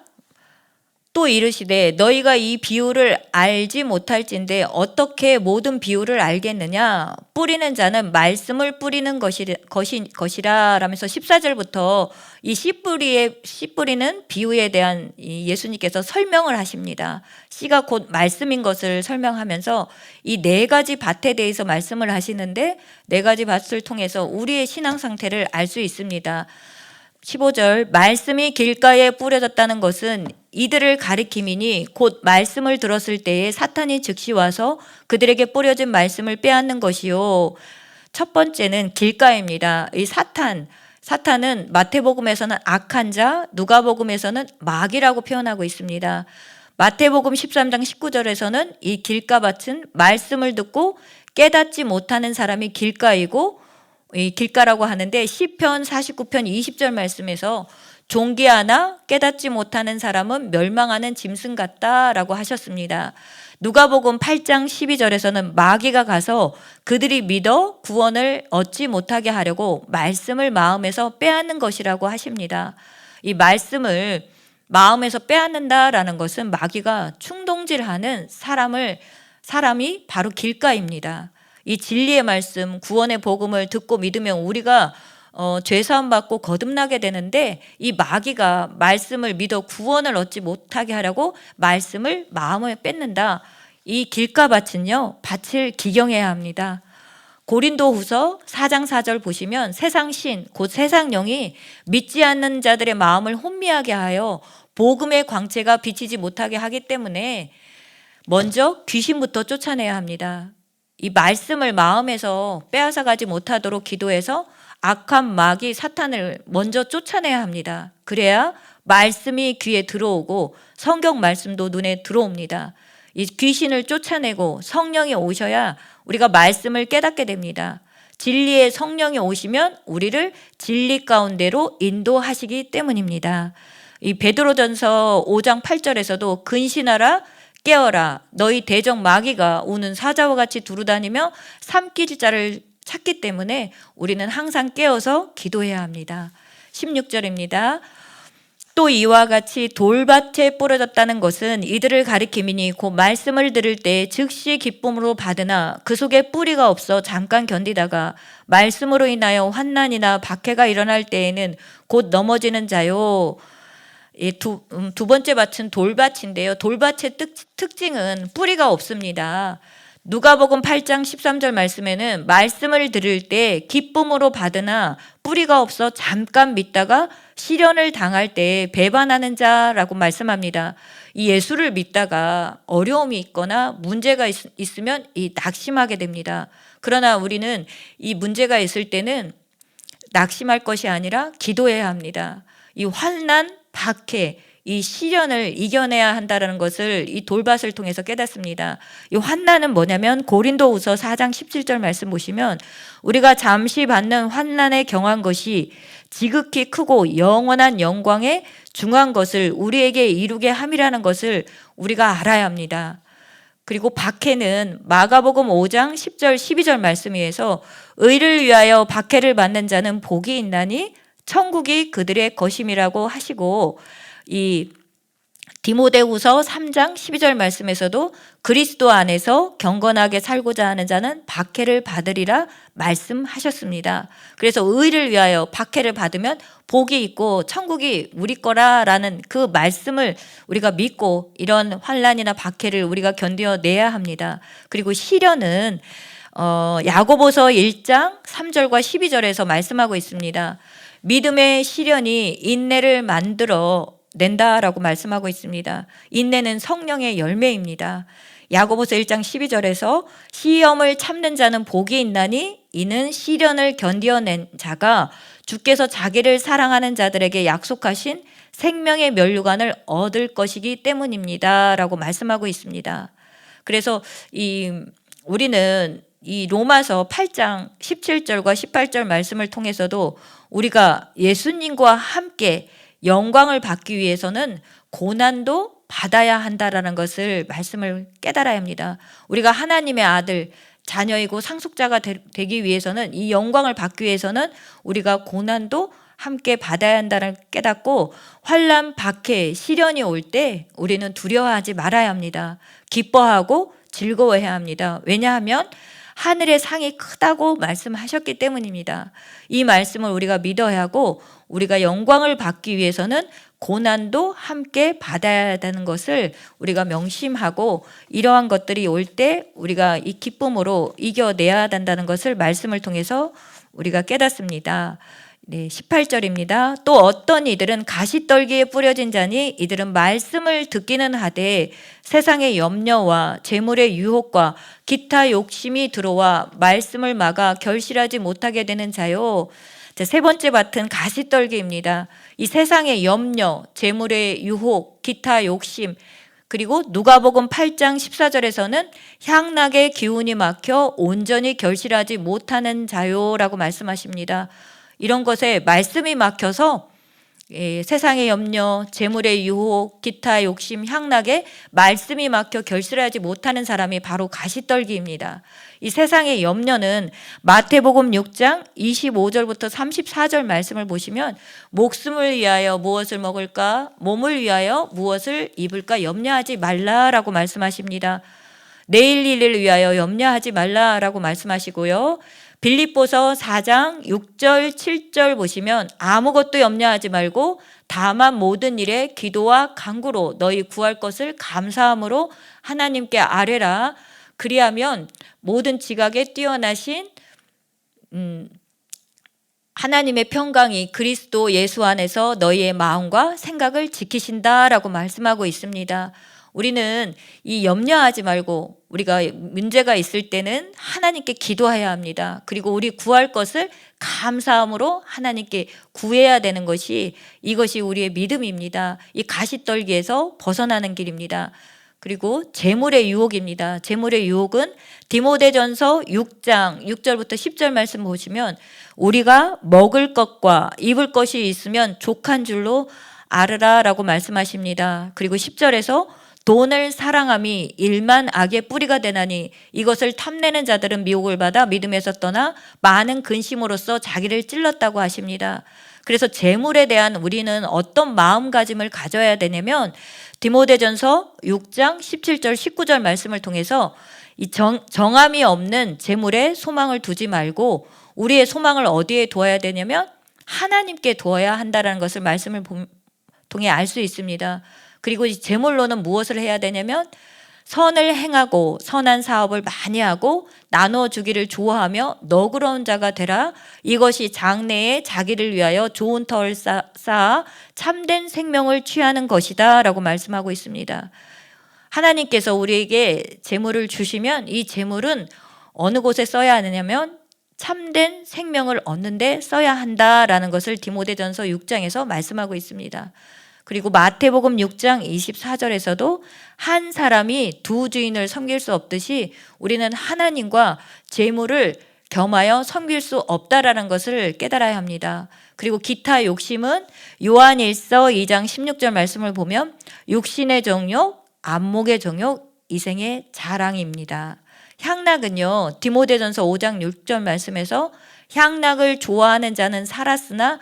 또 이르시되 너희가 이 비유를 알지 못할진대 어떻게 모든 비유를 알겠느냐? 뿌리는 자는 말씀을 뿌리는 것이라 라면서 14절부터 이 씨 뿌리는 비유에 대한 예수님께서 설명을 하십니다. 씨가 곧 말씀인 것을 설명하면서 이 네 가지 밭에 대해서 말씀을 하시는데 네 가지 밭을 통해서 우리의 신앙 상태를 알 수 있습니다. 15절 말씀이 길가에 뿌려졌다는 것은 이들을 가리킴이니 곧 말씀을 들었을 때에 사탄이 즉시 와서 그들에게 뿌려진 말씀을 빼앗는 것이요. 첫 번째는 길가입니다. 이 사탄은 마태복음에서는 악한 자, 누가복음에서는 마귀라고 표현하고 있습니다. 마태복음 13장 19절에서는 이 길가밭은 말씀을 듣고 깨닫지 못하는 사람이 길가이고 이 길가라고 하는데 시편 49편 20절 말씀에서 종기하나 깨닫지 못하는 사람은 멸망하는 짐승 같다라고 하셨습니다. 누가복음 8장 12절에서는 마귀가 가서 그들이 믿어 구원을 얻지 못하게 하려고 말씀을 마음에서 빼앗는 것이라고 하십니다. 이 말씀을 마음에서 빼앗는다라는 것은 마귀가 충동질하는 사람이 바로 길가입니다. 이 진리의 말씀, 구원의 복음을 듣고 믿으면 우리가 죄사함 받고 거듭나게 되는데 이 마귀가 말씀을 믿어 구원을 얻지 못하게 하려고 말씀을 마음을 뺏는다. 이 길가밭은요, 밭을 기경해야 합니다. 고린도후서 4장 4절 보시면 세상 신, 곧 세상 영이 믿지 않는 자들의 마음을 혼미하게 하여 복음의 광채가 비치지 못하게 하기 때문에 먼저 귀신부터 쫓아내야 합니다. 이 말씀을 마음에서 빼앗아 가지 못하도록 기도해서 악한 마귀 사탄을 먼저 쫓아내야 합니다. 그래야 말씀이 귀에 들어오고 성경 말씀도 눈에 들어옵니다. 이 귀신을 쫓아내고 성령이 오셔야 우리가 말씀을 깨닫게 됩니다. 진리의 성령이 오시면 우리를 진리 가운데로 인도하시기 때문입니다. 이 베드로전서 5장 8절에서도 근신하라 깨어라 너희 대적 마귀가 우는 사자와 같이 두루다니며 삼킬 자를 찾기 때문에 우리는 항상 깨어서 기도해야 합니다. 16절입니다. 또 이와 같이 돌밭에 뿌려졌다는 것은 이들을 가리킴이니 곧 말씀을 들을 때 즉시 기쁨으로 받으나 그 속에 뿌리가 없어 잠깐 견디다가 말씀으로 인하여 환난이나 박해가 일어날 때에는 곧 넘어지는 자요. 두 번째 밭은 돌밭인데요. 돌밭의 특징은 뿌리가 없습니다. 누가복음 8장 13절 말씀에는 말씀을 들을 때 기쁨으로 받으나 뿌리가 없어 잠깐 믿다가 시련을 당할 때 배반하는 자라고 말씀합니다. 이 예수를 믿다가 어려움이 있거나 문제가 있으면 낙심하게 됩니다. 그러나 우리는 이 문제가 있을 때는 낙심할 것이 아니라 기도해야 합니다. 이 환난, 박해, 이 시련을 이겨내야 한다는 것을 이 돌밭을 통해서 깨닫습니다. 이 환난은 뭐냐면 고린도후서 4장 17절 말씀 보시면 우리가 잠시 받는 환난에 경한 것이 지극히 크고 영원한 영광에 중한 것을 우리에게 이루게 함이라는 것을 우리가 알아야 합니다. 그리고 박해는 마가복음 5장 10절 12절 말씀에서 의를 위하여 박해를 받는 자는 복이 있나니 천국이 그들의 것임이라고 하시고 이 디모데후서 3장 12절 말씀에서도 그리스도 안에서 경건하게 살고자 하는 자는 박해를 받으리라 말씀하셨습니다. 그래서 의를 위하여 박해를 받으면 복이 있고 천국이 우리 거라라는 그 말씀을 우리가 믿고 이런 환난이나 박해를 우리가 견뎌내야 합니다. 그리고 시련은 야고보서 1장 3절과 12절에서 말씀하고 있습니다. 믿음의 시련이 인내를 만들어 낸다라고 말씀하고 있습니다. 인내는 성령의 열매입니다. 야고보서 1장 12절에서 시험을 참는 자는 복이 있나니 이는 시련을 견디어낸 자가 주께서 자기를 사랑하는 자들에게 약속하신 생명의 면류관을 얻을 것이기 때문입니다 라고 말씀하고 있습니다. 그래서 우리는 이 로마서 8장 17절과 18절 말씀을 통해서도 우리가 예수님과 함께 영광을 받기 위해서는 고난도 받아야 한다라는 것을 말씀을 깨달아야 합니다. 우리가 하나님의 아들, 자녀이고 상속자가 되기 위해서는 이 영광을 받기 위해서는 우리가 고난도 함께 받아야 한다는 깨닫고 환난, 박해, 시련이 올 때 우리는 두려워하지 말아야 합니다. 기뻐하고 즐거워해야 합니다. 왜냐하면 하늘의 상이 크다고 말씀하셨기 때문입니다. 이 말씀을 우리가 믿어야 하고 우리가 영광을 받기 위해서는 고난도 함께 받아야 하는 것을 우리가 명심하고 이러한 것들이 올 때 우리가 이 기쁨으로 이겨내야 한다는 것을 말씀을 통해서 우리가 깨닫습니다. 네, 18절입니다. 또 어떤 이들은 가시떨기에 뿌려진 자니 이들은 말씀을 듣기는 하되 세상의 염려와 재물의 유혹과 기타 욕심이 들어와 말씀을 막아 결실하지 못하게 되는 자요. 세 번째 밭은 가시떨기입니다. 이 세상의 염려, 재물의 유혹, 기타 욕심, 그리고 누가복음 8장 14절에서는 향락의 기운이 막혀 온전히 결실하지 못하는 자요라고 말씀하십니다. 이런 것에 말씀이 막혀서 세상의 염려, 재물의 유혹, 기타 욕심, 향락에 말씀이 막혀 결실하지 못하는 사람이 바로 가시떨기입니다. 이 세상의 염려는 마태복음 6장 25절부터 34절 말씀을 보시면 목숨을 위하여 무엇을 먹을까, 몸을 위하여 무엇을 입을까 염려하지 말라라고 말씀하십니다. 내일 일을 위하여 염려하지 말라라고 말씀하시고요. 빌립보서 4장 6절 7절 보시면 아무것도 염려하지 말고 다만 모든 일에 기도와 간구로 너희 구할 것을 감사함으로 하나님께 아뢰라. 그리하면 모든 지각에 뛰어나신 하나님의 평강이 그리스도 예수 안에서 너희의 마음과 생각을 지키신다라고 말씀하고 있습니다. 우리는 이 염려하지 말고 우리가 문제가 있을 때는 하나님께 기도해야 합니다. 그리고 우리 구할 것을 감사함으로 하나님께 구해야 되는 것이 이것이 우리의 믿음입니다. 이 가시떨기에서 벗어나는 길입니다. 그리고 재물의 유혹입니다. 재물의 유혹은 디모데전서 6장 6절부터 10절 말씀 보시면 우리가 먹을 것과 입을 것이 있으면 족한 줄로 알으라라고 말씀하십니다. 그리고 10절에서 돈을 사랑함이 일만 악의 뿌리가 되나니 이것을 탐내는 자들은 미혹을 받아 믿음에서 떠나 많은 근심으로써 자기를 찔렀다고 하십니다. 그래서 재물에 대한 우리는 어떤 마음가짐을 가져야 되냐면 디모데전서 6장 17절 19절 말씀을 통해서 이 정함이 없는 재물에 소망을 두지 말고 우리의 소망을 어디에 두어야 되냐면 하나님께 두어야 한다는 것을 말씀을 통해 알 수 있습니다. 그리고 이 재물로는 무엇을 해야 되냐면 선을 행하고 선한 사업을 많이 하고 나눠주기를 좋아하며 너그러운 자가 되라. 이것이 장래에 자기를 위하여 좋은 터를 쌓아 참된 생명을 취하는 것이다 라고 말씀하고 있습니다. 하나님께서 우리에게 재물을 주시면 이 재물은 어느 곳에 써야 하느냐면 참된 생명을 얻는 데 써야 한다라는 것을 디모데전서 6장에서 말씀하고 있습니다. 그리고 마태복음 6장 24절에서도 한 사람이 두 주인을 섬길 수 없듯이 우리는 하나님과 재물을 겸하여 섬길 수 없다라는 것을 깨달아야 합니다. 그리고 기타 욕심은 요한일서 2장 16절 말씀을 보면 육신의 정욕, 안목의 정욕, 이생의 자랑입니다. 향락은요, 디모데전서 5장 6절 말씀에서 향락을 좋아하는 자는 살았으나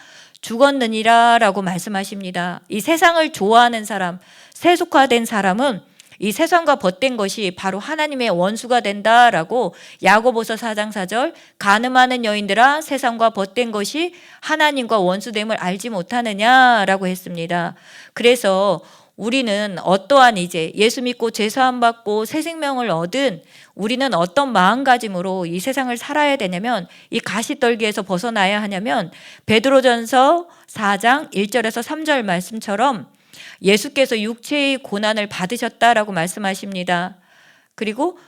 죽었느니라 라고 말씀하십니다. 이 세상을 좋아하는 사람, 세속화된 사람은 이 세상과 벗된 것이 바로 하나님의 원수가 된다라고 야고보서 4장 4절 간음하는 여인들아 세상과 벗된 것이 하나님과 원수됨을 알지 못하느냐라고 했습니다. 그래서 우리는 어떠한 이제 예수 믿고 죄사함 받고 새 생명을 얻은 우리는 어떤 마음가짐으로 이 세상을 살아야 되냐면 이 가시떨기에서 벗어나야 하냐면 베드로전서 4장 1절에서 3절 말씀처럼 예수께서 육체의 고난을 받으셨다라고 말씀하십니다. 그리고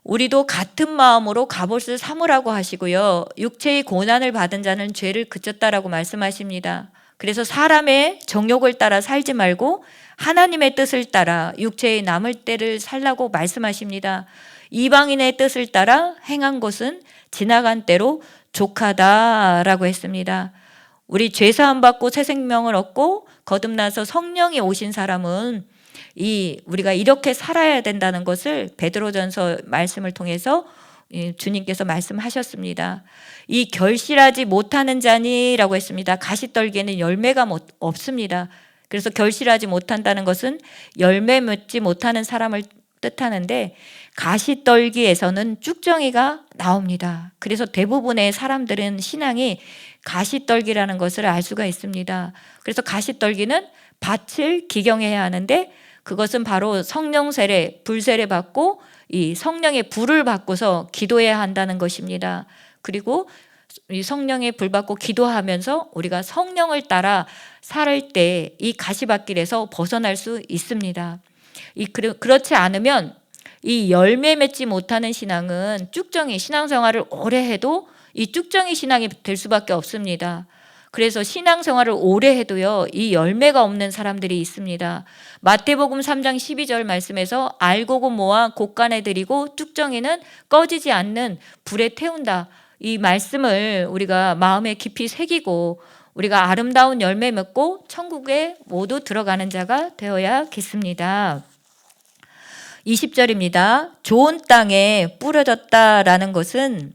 우리도 같은 마음으로 갑옷을 삼으라고 하시고요. 육체의 고난을 받은 자는 죄를 그쳤다라고 말씀하십니다. 그래서 사람의 정욕을 따라 살지 말고 하나님의 뜻을 따라 육체의 남을 때를 살라고 말씀하십니다. 이방인의 뜻을 따라 행한 것은 지나간 때로 족하다라고 했습니다. 우리 죄사함 받고 새 생명을 얻고 거듭나서 성령이 오신 사람은 우리가 이렇게 살아야 된다는 것을 베드로전서 말씀을 통해서 주님께서 말씀하셨습니다. 이 결실하지 못하는 자니라고 했습니다. 가시떨기에는 열매가 없습니다. 그래서 결실하지 못한다는 것은 열매 맺지 못하는 사람을 뜻하는데 가시떨기에서는 쭉정이가 나옵니다. 그래서 대부분의 사람들은 신앙이 가시떨기라는 것을 알 수가 있습니다. 그래서 가시떨기는 밭을 기경해야 하는데 그것은 바로 성령 세례, 불 세례 받고 이 성령의 불을 받고서 기도해야 한다는 것입니다. 그리고 이 성령의 불 받고 기도하면서 우리가 성령을 따라 살 때 이 가시밭길에서 벗어날 수 있습니다. 그렇지 않으면 이 열매 맺지 못하는 신앙은 쭉정이 신앙생활을 오래 해도 이 쭉정이 신앙이 될 수밖에 없습니다. 그래서 신앙생활을 오래 해도요 이 열매가 없는 사람들이 있습니다. 마태복음 3장 12절 말씀에서 알곡은 모아 곳간에 들이고 쭉정이는 꺼지지 않는 불에 태운다. 이 말씀을 우리가 마음에 깊이 새기고 우리가 아름다운 열매 맺고 천국에 모두 들어가는 자가 되어야겠습니다. 20절입니다. 좋은 땅에 뿌려졌다라는 것은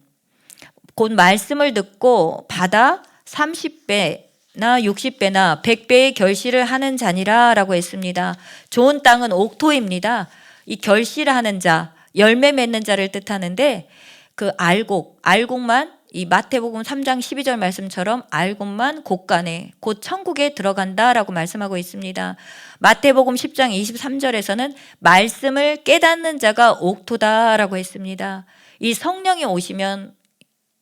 곧 말씀을 듣고 받아 30배나 60배나 100배의 결실을 하는 자니라 라고 했습니다. 좋은 땅은 옥토입니다. 이 결실하는 자, 열매 맺는 자를 뜻하는데 그 알곡만 이 마태복음 3장 12절 말씀처럼 알곡만 곳간에 곧 천국에 들어간다라고 말씀하고 있습니다. 마태복음 10장 23절에서는 말씀을 깨닫는 자가 옥토다라고 했습니다. 이 성령이 오시면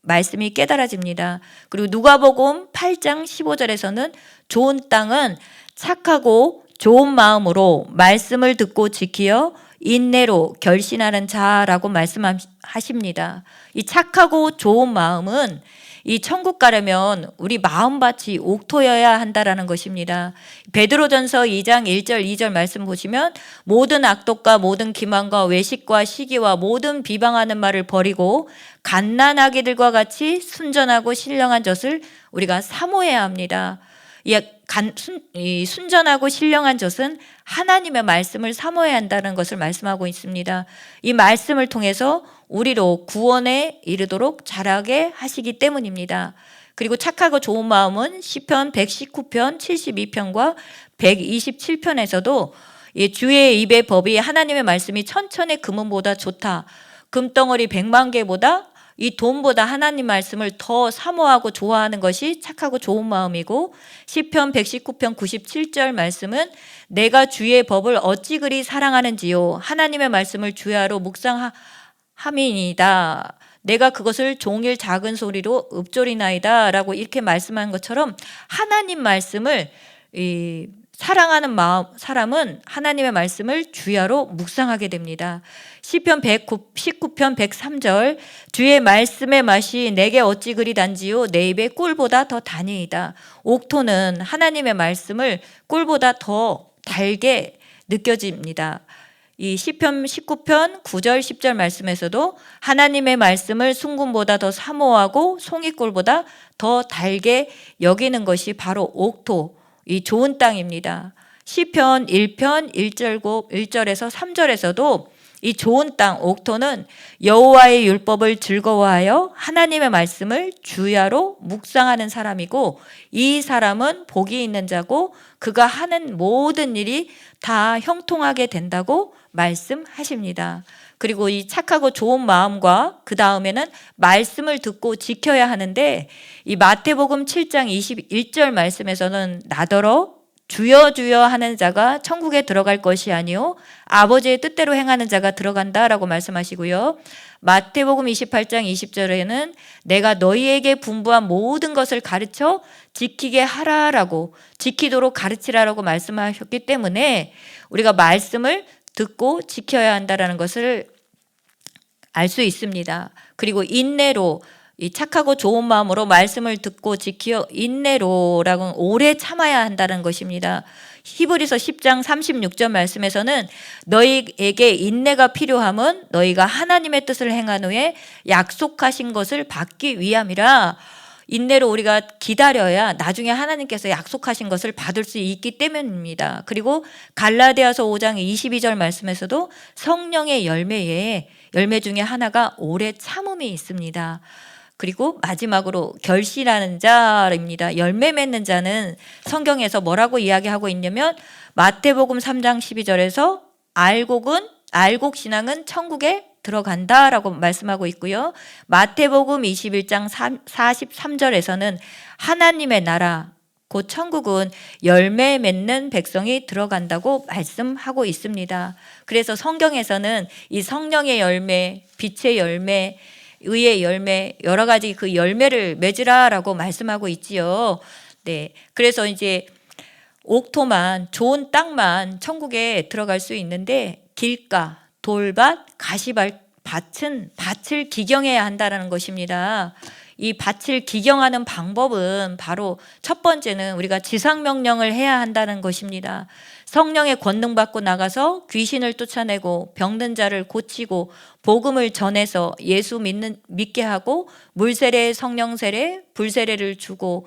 말씀이 깨달아집니다. 그리고 누가복음 8장 15절에서는 좋은 땅은 착하고 좋은 마음으로 말씀을 듣고 지키어 인내로 결신하는 자라고 말씀하십니다. 이 착하고 좋은 마음은 이 천국 가려면 우리 마음밭이 옥토여야 한다라는 것입니다. 베드로전서 2장 1절 2절 말씀 보시면 모든 악독과 모든 기만과 외식과 시기와 모든 비방하는 말을 버리고 갓난아기들과 같이 순전하고 신령한 젖을 우리가 사모해야 합니다. 이 순전하고 신령한 젖은 하나님의 말씀을 사모해야 한다는 것을 말씀하고 있습니다. 이 말씀을 통해서 우리로 구원에 이르도록 자라게 하시기 때문입니다. 그리고 착하고 좋은 마음은 시편 119편 72편과 127편에서도 주의 입의 법이 하나님의 말씀이 천천의 금은보다 좋다. 금덩어리 100만 개보다 이 돈보다 하나님 말씀을 더 사모하고 좋아하는 것이 착하고 좋은 마음이고 시편 119편 97절 말씀은 내가 주의 법을 어찌 그리 사랑하는지요 하나님의 말씀을 주야로 묵상함이니이다. 내가 그것을 종일 작은 소리로 읊조리나이다 라고 이렇게 말씀한 것처럼 하나님 말씀을 사랑하는 사람은 하나님의 말씀을 주야로 묵상하게 됩니다. 시편 119편 103절 주의 말씀의 맛이 내게 어찌 그리 단지요 내 입에 꿀보다 더 다니이다. 옥토는 하나님의 말씀을 꿀보다 더 달게 느껴집니다. 이 시편 19편 9절 10절 말씀에서도 하나님의 말씀을 순금보다 더 사모하고 송이꿀보다 더 달게 여기는 것이 바로 옥토 이 좋은 땅입니다. 시편 1편 1절에서 3절에서도 이 좋은 땅 옥토는 여호와의 율법을 즐거워하여 하나님의 말씀을 주야로 묵상하는 사람이고, 이 사람은 복이 있는 자고 그가 하는 모든 일이 다 형통하게 된다고 말씀하십니다. 그리고 이 착하고 좋은 마음과 그 다음에는 말씀을 듣고 지켜야 하는데, 이 마태복음 7장 21절 말씀에서는 나더러 주여 주여 하는 자가 천국에 들어갈 것이 아니요 아버지의 뜻대로 행하는 자가 들어간다라고 말씀하시고요. 마태복음 28장 20절에는 내가 너희에게 분부한 모든 것을 가르쳐 지키게 하라라고, 지키도록 가르치라라고 말씀하셨기 때문에 우리가 말씀을 듣고 지켜야 한다라는 것을 알 수 있습니다. 그리고 인내로, 이 착하고 좋은 마음으로 말씀을 듣고 지키어 인내로라고는 오래 참아야 한다는 것입니다. 히브리서 10장 36절 말씀에서는 너희에게 인내가 필요함은 너희가 하나님의 뜻을 행한 후에 약속하신 것을 받기 위함이라. 인내로 우리가 기다려야 나중에 하나님께서 약속하신 것을 받을 수 있기 때문입니다. 그리고 갈라디아서 5장 22절 말씀에서도 성령의 열매 중에 하나가 오래 참음이 있습니다. 그리고 마지막으로 결실하는 자입니다. 열매 맺는 자는 성경에서 뭐라고 이야기하고 있냐면 마태복음 3장 12절에서 알곡 신앙은 천국에 들어간다라고 말씀하고 있고요. 마태복음 21장 43절에서는 하나님의 나라 곧 천국은 열매 맺는 백성이 들어간다고 말씀하고 있습니다. 그래서 성경에서는 이 성령의 열매, 빛의 열매, 의의 열매, 여러 가지 그 열매를 맺으라라고 말씀하고 있지요. 네, 그래서 이제 옥토만, 좋은 땅만 천국에 들어갈 수 있는데 길가, 돌밭, 가시밭은 밭을 기경해야 한다는 것입니다. 이 밭을 기경하는 방법은 바로 첫 번째는 우리가 지상명령을 해야 한다는 것입니다. 성령의 권능 받고 나가서 귀신을 쫓아내고 병든 자를 고치고 복음을 전해서 예수 믿게 하고 물세례, 성령 세례, 불세례를 주고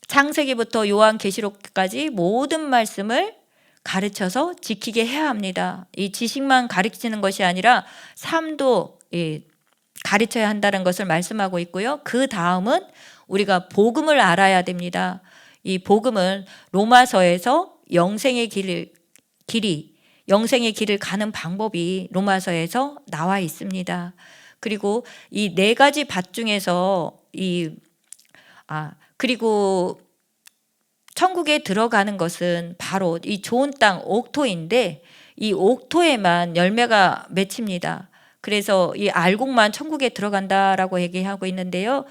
창세기부터 요한계시록까지 모든 말씀을 가르쳐서 지키게 해야 합니다. 이 지식만 가르치는 것이 아니라 삶도 가르쳐야 한다는 것을 말씀하고 있고요. 그 다음은 우리가 복음을 알아야 됩니다. 이 복음은 로마서에서 영생의 길을 가는 방법이 로마서에서 나와 있습니다. 그리고 이 네 가지 밭 중에서 그리고 천국에 들어가는 것은 바로 이 좋은 땅 옥토인데 이 옥토에만 열매가 맺힙니다. 그래서 이 알곡만 천국에 들어간다라고 얘기하고 있는데요.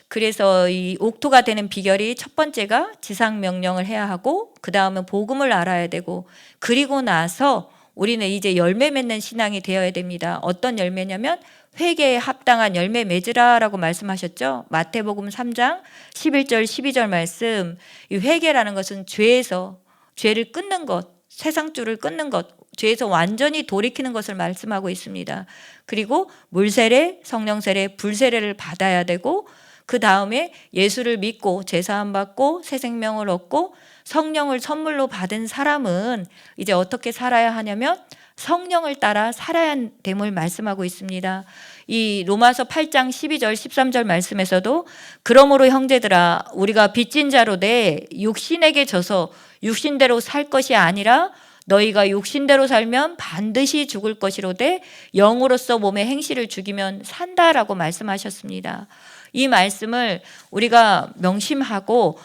그래서 이 옥토가 되는 비결이 첫 번째가 지상 명령을 해야 하고, 그 다음은 복음을 알아야 되고, 그리고 나서 우리는 이제 열매 맺는 신앙이 되어야 됩니다. 어떤 열매냐면 회개에 합당한 열매 맺으라라고 말씀하셨죠. 마태복음 3장 11절 12절 말씀. 이 회개라는 것은 죄를 끊는 것, 세상줄을 끊는 것, 죄에서 완전히 돌이키는 것을 말씀하고 있습니다. 그리고 물세례, 성령세례, 불세례를 받아야 되고, 그 다음에 예수를 믿고 제사함 받고 새 생명을 얻고 성령을 선물로 받은 사람은 이제 어떻게 살아야 하냐면 성령을 따라 살아야 됨을 말씀하고 있습니다. 이 로마서 8장 12절 13절 말씀에서도 그러므로 형제들아 우리가 빚진 자로 돼 육신에게 져서 육신대로 살 것이 아니라 너희가 육신대로 살면 반드시 죽을 것이로되 영으로서 몸의 행실을 죽이면 산다라고 말씀하셨습니다. 이 말씀을 우리가 명심하고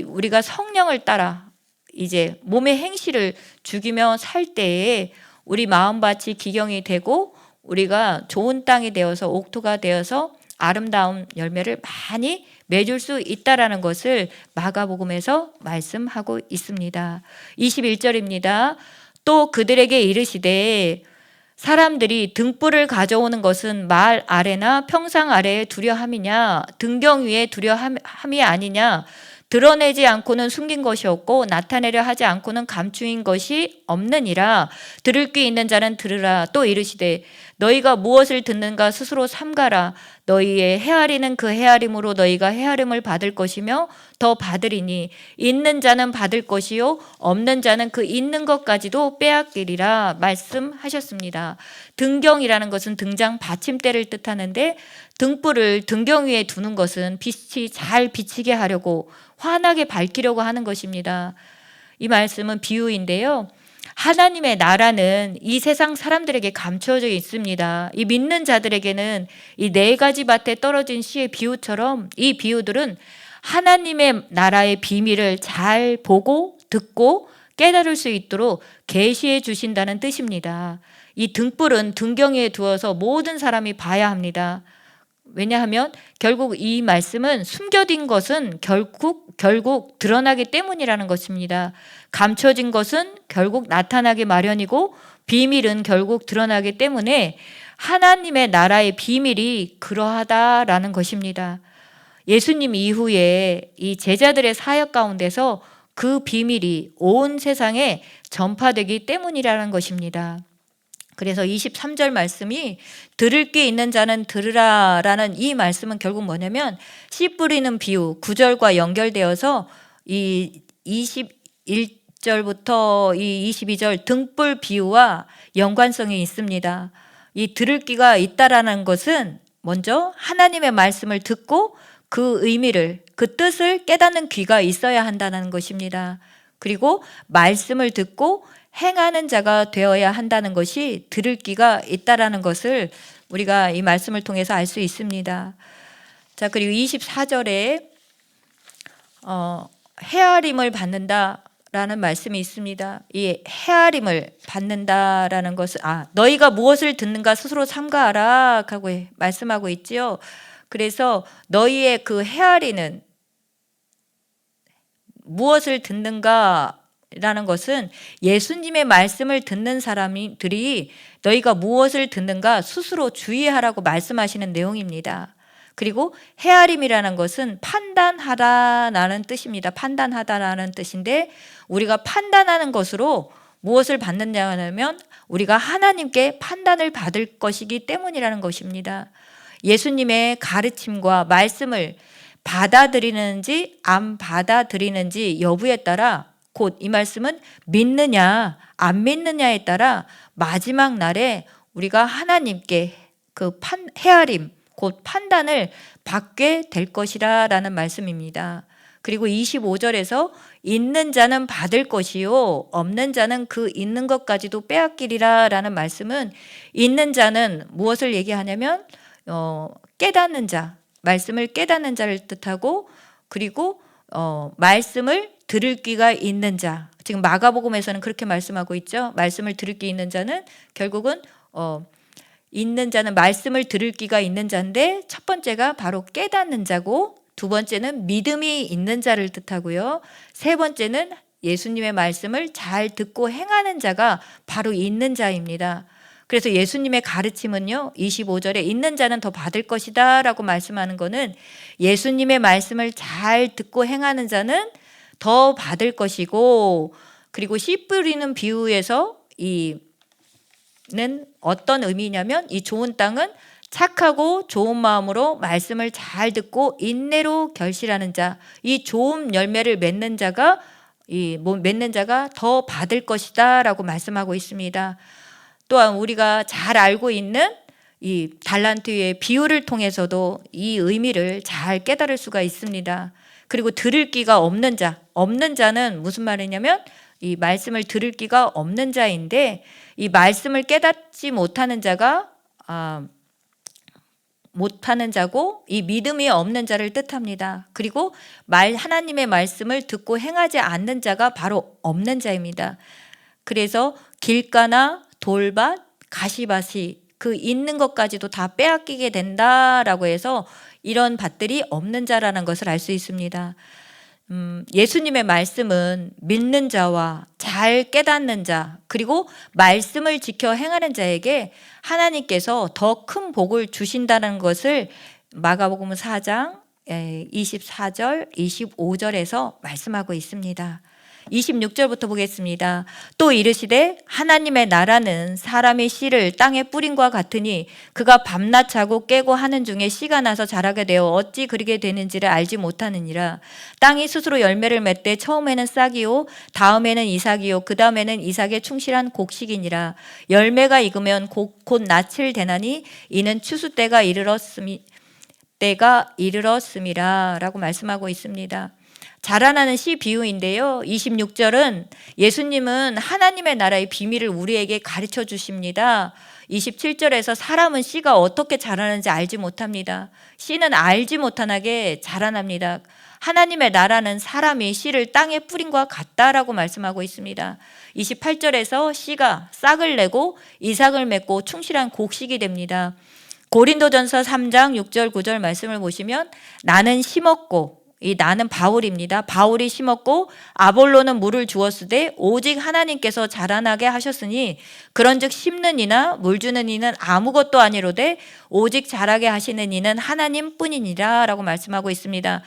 우리가 성령을 따라 이제 몸의 행실을 죽이며 살 때에 우리 마음밭이 기경이 되고 우리가 좋은 땅이 되어서 옥토가 되어서 아름다운 열매를 많이 맺을 수 있다라는 것을 마가복음에서 말씀하고 있습니다. 21절입니다. 또 그들에게 이르시되 사람들이 등불을 가져오는 것은 말 아래나 평상 아래에 두려함이냐 등경 위에 두려함이 아니냐 드러내지 않고는 숨긴 것이 없고 나타내려 하지 않고는 감추인 것이 없느니라. 들을 귀 있는 자는 들으라. 또 이르시되 너희가 무엇을 듣는가 스스로 삼가라. 너희의 헤아리는 그 헤아림으로 너희가 헤아림을 받을 것이며 더 받으리니 있는 자는 받을 것이요 없는 자는 그 있는 것까지도 빼앗기리라 말씀하셨습니다. 등경이라는 것은 등장 받침대를 뜻하는데 등불을 등경 위에 두는 것은 빛이 잘 비치게 하려고 환하게 밝히려고 하는 것입니다. 이 말씀은 비유인데요. 하나님의 나라는 이 세상 사람들에게 감추어져 있습니다. 이 믿는 자들에게는 이 4가지 밭에 떨어진 씨의 비유처럼 이 비유들은 하나님의 나라의 비밀을 잘 보고 듣고 깨달을 수 있도록 계시해 주신다는 뜻입니다. 이 등불은 등경 위에 두어서 모든 사람이 봐야 합니다. 왜냐하면 결국 이 말씀은 숨겨진 것은 결국 드러나기 때문이라는 것입니다. 감춰진 것은 결국 나타나기 마련이고 비밀은 결국 드러나기 때문에 하나님의 나라의 비밀이 그러하다라는 것입니다. 예수님 이후에 이 제자들의 사역 가운데서 그 비밀이 온 세상에 전파되기 때문이라는 것입니다. 그래서 23절 말씀이 들을 귀 있는 자는 들으라라는 이 말씀은 결국 뭐냐면 씨 뿌리는 비유 9절과 연결되어서 이 21절부터 이 22절 등불 비유와 연관성이 있습니다. 이 들을 귀가 있다라는 것은 먼저 하나님의 말씀을 듣고 그 의미를 그 뜻을 깨닫는 귀가 있어야 한다는 것입니다. 그리고 말씀을 듣고 행하는 자가 되어야 한다는 것이 들을 귀가 있다라는 것을 우리가 이 말씀을 통해서 알 수 있습니다. 자, 그리고 24절에 헤아림을 받는다라는 말씀이 있습니다. 이 헤아림을 받는다라는 것은 너희가 무엇을 듣는가 스스로 삼가하라 하고 말씀하고 있지요. 그래서 너희의 그 헤아리는 무엇을 듣는가 라는 것은 예수님의 말씀을 듣는 사람들이 너희가 무엇을 듣는가 스스로 주의하라고 말씀하시는 내용입니다. 그리고 헤아림이라는 것은 판단하다라는 뜻입니다. 판단하다라는 뜻인데 우리가 판단하는 것으로 무엇을 받느냐 하면 우리가 하나님께 판단을 받을 것이기 때문이라는 것입니다. 예수님의 가르침과 말씀을 받아들이는지 안 받아들이는지 여부에 따라 곧 이 말씀은 믿느냐 안 믿느냐에 따라 마지막 날에 우리가 하나님께 그 헤아림 곧 판단을 받게 될 것이라 라는 말씀입니다. 그리고 25절에서 있는 자는 받을 것이요 없는 자는 그 있는 것까지도 빼앗기리라 라는 말씀은 있는 자는 무엇을 얘기하냐면 깨닫는 자, 말씀을 깨닫는 자를 뜻하고 그리고 말씀을 들을 귀가 있는 자. 지금 마가복음에서는 그렇게 말씀하고 있죠. 말씀을 들을 귀 있는 자는 결국은 있는 자는 말씀을 들을 귀가 있는 자인데 첫 번째가 바로 깨닫는 자고 두 번째는 믿음이 있는 자를 뜻하고요. 세 번째는 예수님의 말씀을 잘 듣고 행하는 자가 바로 있는 자입니다. 그래서 예수님의 가르침은요 25절에 있는 자는 더 받을 것이다 라고 말씀하는 것은 예수님의 말씀을 잘 듣고 행하는 자는 더 받을 것이고 그리고 씨 뿌리는 비유에서 이는 어떤 의미냐면 이 좋은 땅은 착하고 좋은 마음으로 말씀을 잘 듣고 인내로 결실하는 자, 이 좋은 열매를 맺는 자가 더 받을 것이다라고 말씀하고 있습니다. 또한 우리가 잘 알고 있는 이 달란트의 비유를 통해서도 이 의미를 잘 깨달을 수가 있습니다. 그리고 들을 귀가 없는 자는 무슨 말이냐면 이 말씀을 들을 귀가 없는 자인데 이 말씀을 깨닫지 못하는 자가 못하는 자고 이 믿음이 없는 자를 뜻합니다. 그리고 하나님의 말씀을 듣고 행하지 않는 자가 바로 없는 자입니다. 그래서 길가나 돌밭, 가시밭이 그 있는 것까지도 다 빼앗기게 된다라고 해서 이런 밭들이 없는 자라는 것을 알 수 있습니다. 예수님의 말씀은 믿는 자와 잘 깨닫는 자 그리고 말씀을 지켜 행하는 자에게 하나님께서 더 큰 복을 주신다는 것을 마가복음 4장 24절 25절에서 말씀하고 있습니다. 26절부터 보겠습니다. 또 이르시되 하나님의 나라는 사람의 씨를 땅에 뿌린과 같으니 그가 밤낮 자고 깨고 하는 중에 씨가 나서 자라게 되어 어찌 그리게 되는지를 알지 못하느니라. 땅이 스스로 열매를 맺되 처음에는 싹이요 다음에는 이삭이요 그 다음에는 이삭의 충실한 곡식이니라. 열매가 익으면 곧 낯을 대나니 이는 추수 때가 이르렀음이라 라고 말씀하고 있습니다. 자라나는 씨 비유인데요. 26절은 예수님은 하나님의 나라의 비밀을 우리에게 가르쳐 주십니다. 27절에서 사람은 씨가 어떻게 자라는지 알지 못합니다. 씨는 알지 못하게 자라납니다. 하나님의 나라는 사람이 씨를 땅에 뿌린 것 같다라고 말씀하고 있습니다. 28절에서 씨가 싹을 내고 이삭을 맺고 충실한 곡식이 됩니다. 고린도전서 3장 6절 9절 말씀을 보시면 나는 심었고, 이 나는 바울입니다. 바울이 심었고 아볼로는 물을 주었으되 오직 하나님께서 자라나게 하셨으니 그런즉 심는 이나 물 주는 이는 아무것도 아니로되 오직 자라게 하시는 이는 하나님뿐이니라 라고 말씀하고 있습니다.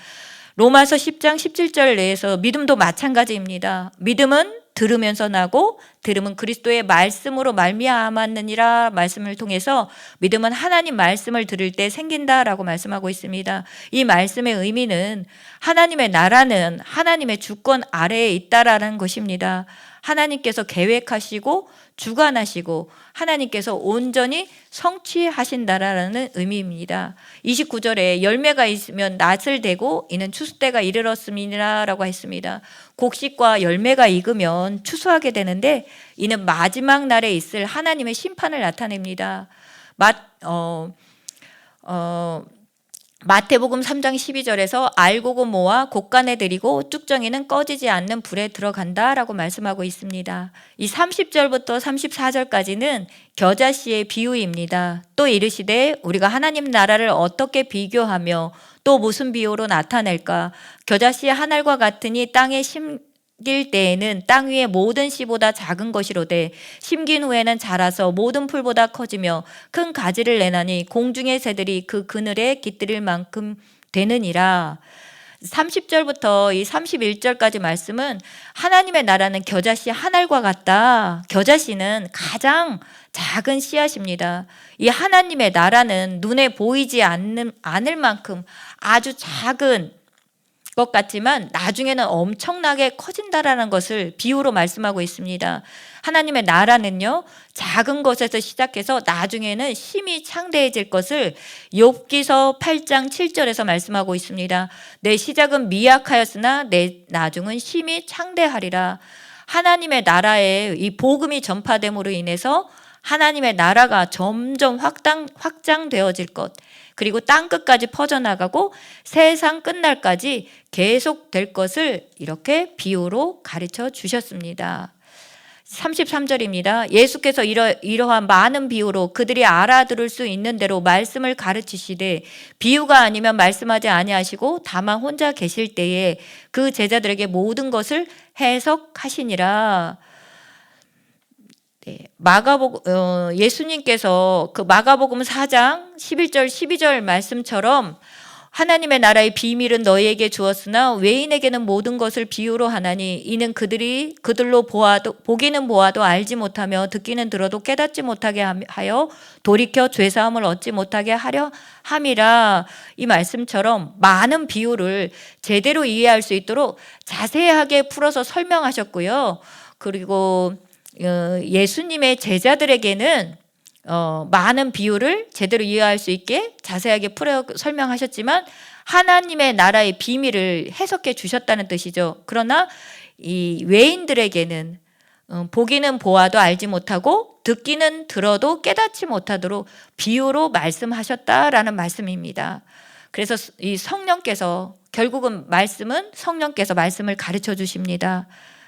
로마서 10장 17절 내에서 믿음도 마찬가지입니다. 믿음은 들으면서 나고 들음은 그리스도의 말씀으로 말미암았느니라 말씀을 통해서 믿음은 하나님 말씀을 들을 때 생긴다라고 말씀하고 있습니다. 이 말씀의 의미는 하나님의 나라는 하나님의 주권 아래에 있다라는 것입니다. 하나님께서 계획하시고 주관하시고 하나님께서 온전히 성취하신다라는 의미입니다. 29절에 열매가 있으면 낯을 대고 이는 추수 때가 이르렀음이라고 했습니다. 곡식과 열매가 익으면 추수하게 되는데 이는 마지막 날에 있을 하나님의 심판을 나타냅니다. 마태복음 3장 12절에서 알곡은 모아 곡간에 들이고 쭉정이는 꺼지지 않는 불에 들어간다라고 말씀하고 있습니다. 이 30절부터 34절까지는 겨자씨의 비유입니다. 또 이르시되 우리가 하나님 나라를 어떻게 비교하며 또 무슨 비유로 나타낼까? 겨자씨 한 알과 같으니 땅에 심길 때에는 땅 위의 모든 씨보다 작은 것이로되 심긴 후에는 자라서 모든 풀보다 커지며 큰 가지를 내나니 공중의 새들이 그 그늘에 깃들일 만큼 되느니라. 30절부터 이 31절까지 말씀은 하나님의 나라는 겨자씨 한 알과 같다. 겨자씨는 가장 작은 씨앗입니다. 이 하나님의 나라는 눈에 보이지 않을 만큼 아주 작은 것 같지만 나중에는 엄청나게 커진다라는 것을 비유로 말씀하고 있습니다. 하나님의 나라는요, 작은 것에서 시작해서 나중에는 심히 창대해질 것을 욥기서 8장 7절에서 말씀하고 있습니다. 내 시작은 미약하였으나 내 나중은 심히 창대하리라. 하나님의 나라에 이 복음이 전파됨으로 인해서 하나님의 나라가 점점 확장되어질 것, 그리고 땅끝까지 퍼져나가고 세상 끝날까지 계속될 것을 이렇게 비유로 가르쳐 주셨습니다. 33절입니다. 예수께서 이러한 많은 비유로 그들이 알아들을 수 있는 대로 말씀을 가르치시되 비유가 아니면 말씀하지 아니하시고 다만 혼자 계실 때에 그 제자들에게 모든 것을 해석하시니라. 예수님께서 그 마가복음 4장 11절 12절 말씀처럼 하나님의 나라의 비밀은 너희에게 주었으나 외인에게는 모든 것을 비유로 하나니 이는 그들로 보기는 보아도 알지 못하며 듣기는 들어도 깨닫지 못하게 하여 돌이켜 죄사함을 얻지 못하게 하려 함이라. 이 말씀처럼 많은 비유를 제대로 이해할 수 있도록 자세하게 풀어서 설명하셨고요. 그리고 예수님의 제자들에게는 많은 비유를 제대로 이해할 수 있게 자세하게 풀어 설명하셨지만 하나님의 나라의 비밀을 해석해 주셨다는 뜻이죠. 그러나 이 외인들에게는 보기는 보아도 알지 못하고 듣기는 들어도 깨닫지 못하도록 비유로 말씀하셨다라는 말씀입니다. 그래서 이 성령께서 결국은 성령께서 말씀을 가르쳐 주십니다.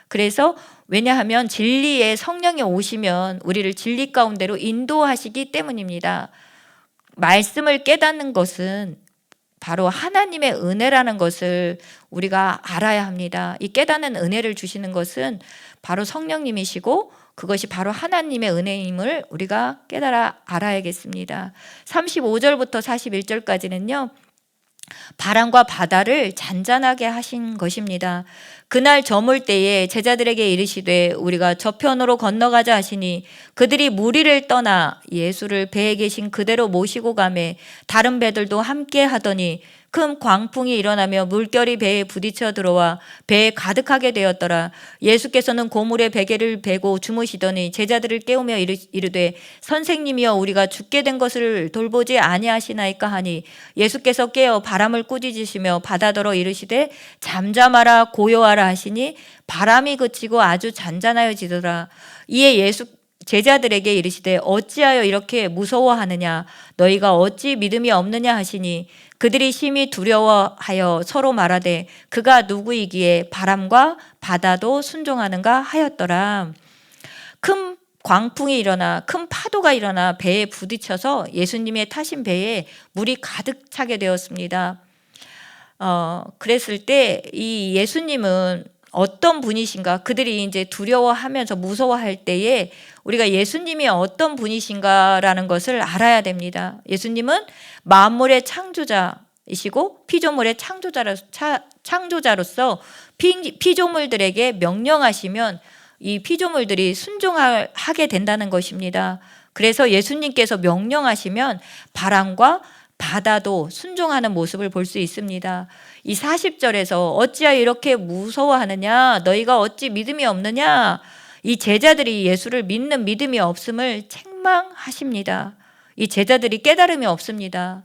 그래서 왜냐하면 진리의 성령이 오시면 우리를 진리 가운데로 인도하시기 때문입니다. 말씀을 깨닫는 것은 바로 하나님의 은혜라는 것을 우리가 알아야 합니다. 이 깨닫는 은혜를 주시는 것은 바로 성령님이시고 그것이 바로 하나님의 은혜임을 우리가 깨달아 알아야겠습니다. 35절부터 41절까지는요. 바람과 바다를 잔잔하게 하신 것입니다. 그날 저물 때에 제자들에게 이르시되 우리가 저편으로 건너가자 하시니 그들이 무리를 떠나 예수를 배에 계신 그대로 모시고 가매 다른 배들도 함께 하더니 큰 광풍이 일어나며 물결이 배에 부딪혀 들어와 배에 가득하게 되었더라. 예수께서는 고물에 베개를 베고 주무시더니 제자들을 깨우며 이르되 선생님이여 우리가 죽게 된 것을 돌보지 아니하시나이까 하니 예수께서 깨어 바람을 꾸짖으시며 바다더러 이르시되 잠잠하라 고요하라 하시니 바람이 그치고 아주 잔잔하여지더라. 이에 예수 제자들에게 이르시되 어찌하여 이렇게 무서워하느냐 너희가 어찌 믿음이 없느냐 하시니 그들이 심히 두려워하여 서로 말하되 그가 누구이기에 바람과 바다도 순종하는가 하였더라. 큰 광풍이 일어나 큰 파도가 일어나 배에 부딪혀서 예수님의 타신 배에 물이 가득 차게 되었습니다. 그랬을 때 이 예수님은 어떤 분이신가? 그들이 이제 두려워하면서 무서워할 때에 우리가 예수님이 어떤 분이신가라는 것을 알아야 됩니다. 예수님은 만물의 창조자이시고 피조물의 창조자로서 피조물들에게 명령하시면 이 피조물들이 순종하게 된다는 것입니다. 그래서 예수님께서 명령하시면 바람과 바다도 순종하는 모습을 볼 수 있습니다. 이 40절에서 어찌하여 이렇게 무서워하느냐 너희가 어찌 믿음이 없느냐 이 제자들이 예수를 믿는 믿음이 없음을 책망하십니다. 이 제자들이 깨달음이 없습니다.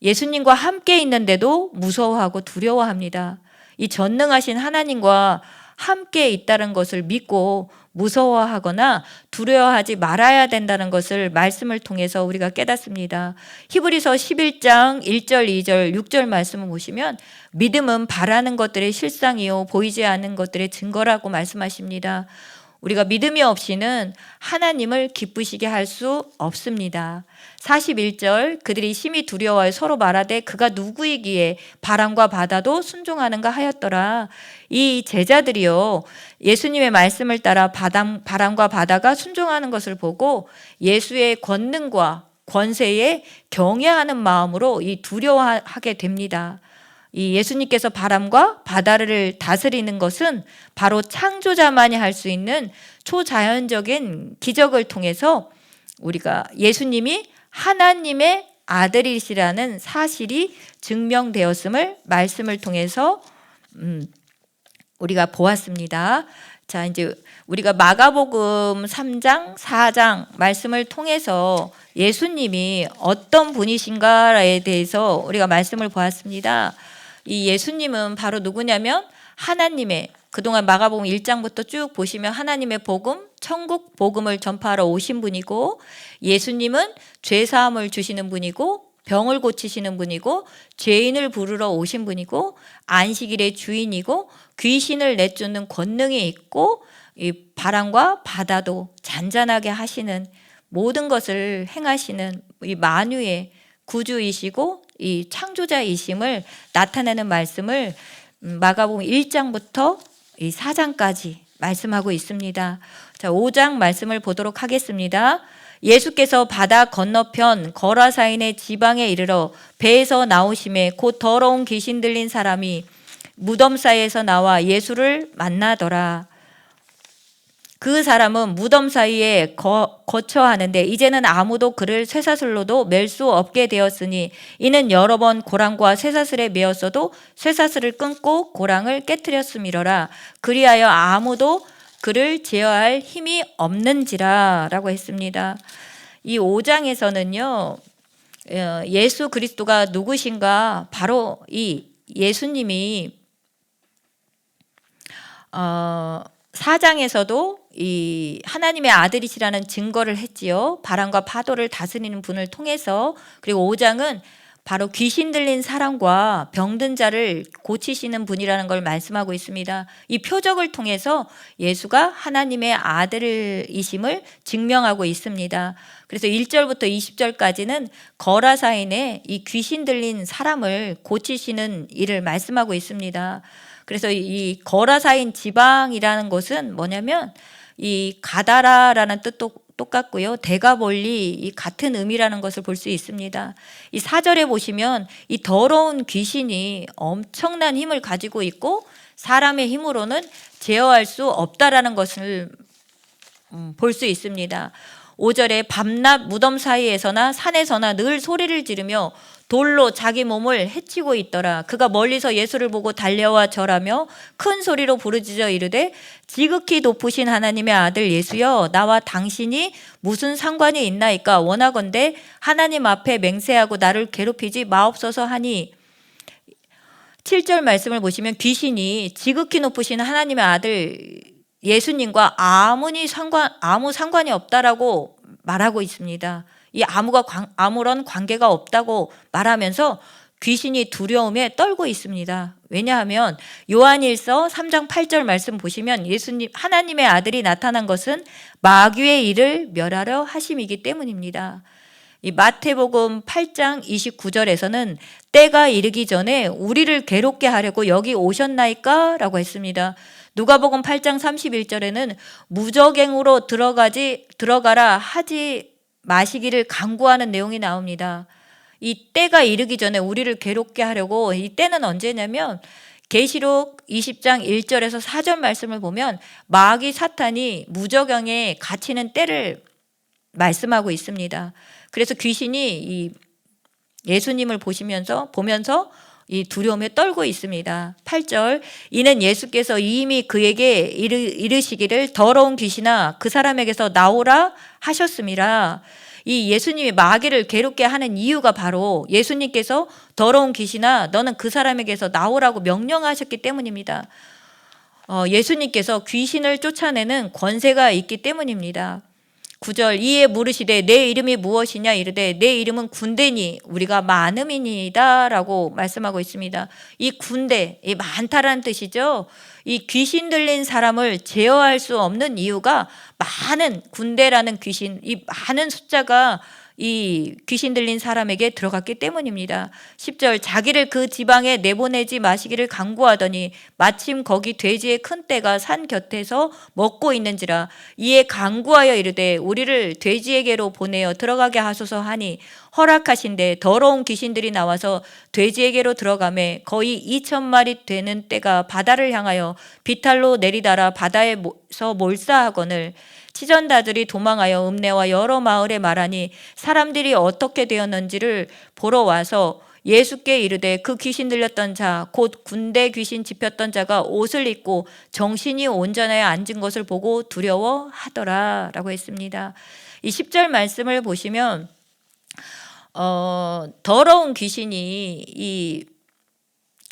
예수님과 함께 있는데도 무서워하고 두려워합니다. 이 전능하신 하나님과 함께 있다는 것을 믿고 무서워하거나 두려워하지 말아야 된다는 것을 말씀을 통해서 우리가 깨닫습니다. 히브리서 11장 1절, 2절, 6절 말씀을 보시면 믿음은 바라는 것들의 실상이요 보이지 않는 것들의 증거라고 말씀하십니다. 우리가 믿음이 없이는 하나님을 기쁘시게 할 수 없습니다. 41절 그들이 심히 두려워하여 서로 말하되 그가 누구이기에 바람과 바다도 순종하는가 하였더라. 이 제자들이요 예수님의 말씀을 따라 바람과 바다가 순종하는 것을 보고 예수의 권능과 권세에 경외하는 마음으로 이 두려워하게 됩니다. 이 예수님께서 바람과 바다를 다스리는 것은 바로 창조자만이 할 수 있는 초자연적인 기적을 통해서 우리가 예수님이 하나님의 아들이시라는 사실이 증명되었음을 말씀을 통해서 우리가 보았습니다. 자, 이제 우리가 마가복음 3장, 4장 말씀을 통해서 예수님이 어떤 분이신가에 대해서 우리가 말씀을 보았습니다. 이 예수님은 바로 누구냐면 하나님의 그동안 마가복음 1장부터 쭉 보시면 하나님의 복음, 천국 복음을 전파하러 오신 분이고 예수님은 죄사함을 주시는 분이고 병을 고치시는 분이고 죄인을 부르러 오신 분이고 안식일의 주인이고 귀신을 내쫓는 권능이 있고 이 바람과 바다도 잔잔하게 하시는 모든 것을 행하시는 이 만유의 구주이시고 이 창조자이심을 나타내는 말씀을 마가복음 1장부터 이 4장까지 말씀하고 있습니다. 자, 5장 말씀을 보도록 하겠습니다. 예수께서 바다 건너편 거라사인의 지방에 이르러 배에서 나오심에 곧 더러운 귀신 들린 사람이 무덤 사이에서 나와 예수를 만나더라. 그 사람은 무덤 사이에 거처하는데 이제는 아무도 그를 쇠사슬로도 맬 수 없게 되었으니 이는 여러 번 고랑과 쇠사슬에 매었어도 쇠사슬을 끊고 고랑을 깨뜨렸음이러라. 그리하여 아무도 그를 제어할 힘이 없는지라 라고 했습니다. 이 5장에서는요 예수 그리스도가 누구신가 바로 이 예수님이 4장에서도 이 하나님의 아들이시라는 증거를 했지요. 바람과 파도를 다스리는 분을 통해서. 그리고 5장은 바로 귀신 들린 사람과 병든 자를 고치시는 분이라는 걸 말씀하고 있습니다. 이 표적을 통해서 예수가 하나님의 아들이심을 증명하고 있습니다. 그래서 1절부터 20절까지는 거라사인의 이 귀신 들린 사람을 고치시는 일을 말씀하고 있습니다. 그래서 이 거라사인 지방이라는 것은 뭐냐면 이 가다라라는 뜻도 똑같고요. 대가볼리 이 같은 의미라는 것을 볼 수 있습니다. 이 4절에 보시면 이 더러운 귀신이 엄청난 힘을 가지고 있고 사람의 힘으로는 제어할 수 없다라는 것을 볼 수 있습니다. 5절에 밤낮 무덤 사이에서나 산에서나 늘 소리를 지르며 돌로 자기 몸을 해치고 있더라. 그가 멀리서 예수를 보고 달려와 절하며 큰 소리로 부르짖어 이르되 지극히 높으신 하나님의 아들 예수여, 나와 당신이 무슨 상관이 있나이까? 원하건대 하나님 앞에 맹세하고 나를 괴롭히지 마옵소서 하니, 7절 말씀을 보시면 귀신이 지극히 높으신 하나님의 아들 예수님과 아무 상관이 없다라고 말하고 있습니다. 이 아무런 관계가 없다고 말하면서 귀신이 두려움에 떨고 있습니다. 왜냐하면 요한일서 3장 8절 말씀 보시면 예수님 하나님의 아들이 나타난 것은 마귀의 일을 멸하려 하심이기 때문입니다. 이 마태복음 8장 29절에서는 때가 이르기 전에 우리를 괴롭게 하려고 여기 오셨나이까? 라고 했습니다. 누가복음 8장 31절에는 무저갱으로 들어가라 하지 마시기를 간구하는 내용이 나옵니다. 이 때가 이르기 전에 우리를 괴롭게 하려고, 이 때는 언제냐면 계시록 20장 1절에서 4절 말씀을 보면 마귀 사탄이 무저갱에 갇히는 때를 말씀하고 있습니다. 그래서 귀신이 이 예수님을 보면서 이 두려움에 떨고 있습니다. 8절, 이는 예수께서 이미 그에게 이르시기를 더러운 귀신아 그 사람에게서 나오라 하셨음이라. 이 예수님이 마귀를 괴롭게 하는 이유가 바로 예수님께서 더러운 귀신아 너는 그 사람에게서 나오라고 명령하셨기 때문입니다. 예수님께서 귀신을 쫓아내는 권세가 있기 때문입니다. 9절, 이에 물으시되 내 이름이 무엇이냐 이르되 내 이름은 군대니 우리가 많음이니이다 라고 말씀하고 있습니다. 이 군대, 이 많다라는 뜻이죠. 이 귀신 들린 사람을 제어할 수 없는 이유가 많은 군대라는 귀신, 이 많은 숫자가 이 귀신 들린 사람에게 들어갔기 때문입니다. 10절, 자기를 그 지방에 내보내지 마시기를 간구하더니 마침 거기 돼지의 큰 떼가 산 곁에서 먹고 있는지라. 이에 간구하여 이르되 우리를 돼지에게로 보내어 들어가게 하소서 하니 허락하신대 더러운 귀신들이 나와서 돼지에게로 들어가매 거의 2,000마리 되는 떼가 바다를 향하여 비탈로 내리달아 바다에서 몰사하거늘 치전다들이 도망하여 읍내와 여러 마을에 말하니 사람들이 어떻게 되었는지를 보러 와서 예수께 이르되 그 귀신 들렸던 자 곧 군대 귀신 집혔던 자가 옷을 입고 정신이 온전하여 앉은 것을 보고 두려워하더라 라고 했습니다. 이 10절 말씀을 보시면 더러운 귀신이 이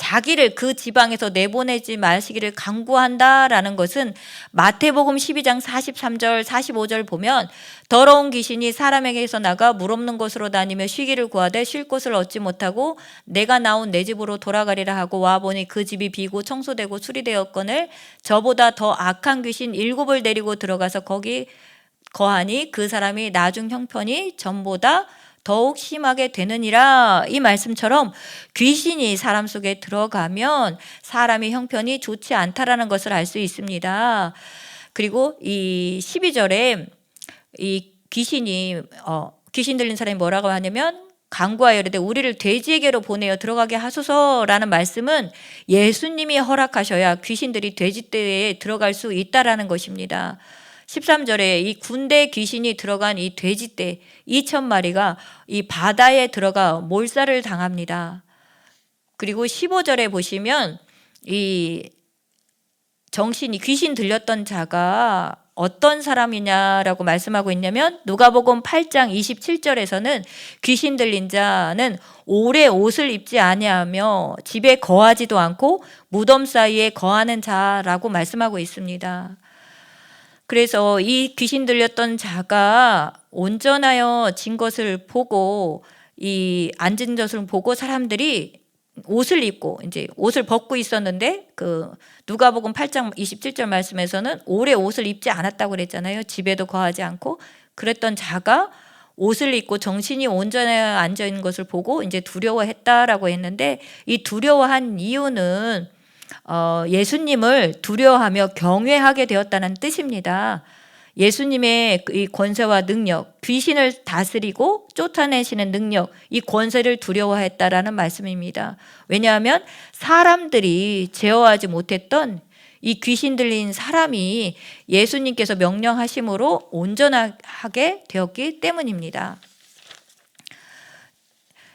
자기를 그 지방에서 내보내지 마시기를 간구한다라는 것은 마태복음 12장 43절 45절 보면 더러운 귀신이 사람에게서 나가 물 없는 곳으로 다니며 쉬기를 구하되 쉴 곳을 얻지 못하고 내가 나온 내 집으로 돌아가리라 하고 와보니 그 집이 비고 청소되고 수리되었거늘 저보다 더 악한 귀신 7을 데리고 들어가서 거기 거하니 그 사람이 나중 형편이 전보다 더욱 심하게 되느니라. 이 말씀처럼 귀신이 사람 속에 들어가면 사람의 형편이 좋지 않다라는 것을 알 수 있습니다. 그리고 이 12절에 이 귀신 들린 사람이 뭐라고 하냐면 간구하여 이르되 우리를 돼지에게로 보내어 들어가게 하소서라는 말씀은 예수님이 허락하셔야 귀신들이 돼지떼에 들어갈 수 있다라는 것입니다. 13절에 이 군대 귀신이 들어간 이 돼지떼 2,000마리가 이 바다에 들어가 몰살을 당합니다. 그리고 15절에 보시면 이 귀신 들렸던 자가 어떤 사람이냐라고 말씀하고 있냐면 누가복음 8장 27절에서는 귀신 들린 자는 오래 옷을 입지 아니하며 집에 거하지도 않고 무덤 사이에 거하는 자라고 말씀하고 있습니다. 그래서 이 귀신 들렸던 자가 온전하여 진 것을 보고 이 앉은 것을 보고 사람들이 옷을 입고 이제 옷을 벗고 있었는데 그 누가복음 8장 27절 말씀에서는 오래 옷을 입지 않았다고 그랬잖아요. 집에도 거하지 않고 그랬던 자가 옷을 입고 정신이 온전하여 앉아 있는 것을 보고 이제 두려워했다라고 했는데 이 두려워한 이유는 예수님을 두려워하며 경외하게 되었다는 뜻입니다. 예수님의 이 권세와 능력, 귀신을 다스리고 쫓아내시는 능력, 이 권세를 두려워했다라는 말씀입니다. 왜냐하면 사람들이 제어하지 못했던 이 귀신 들린 사람이 예수님께서 명령하심으로 온전하게 되었기 때문입니다.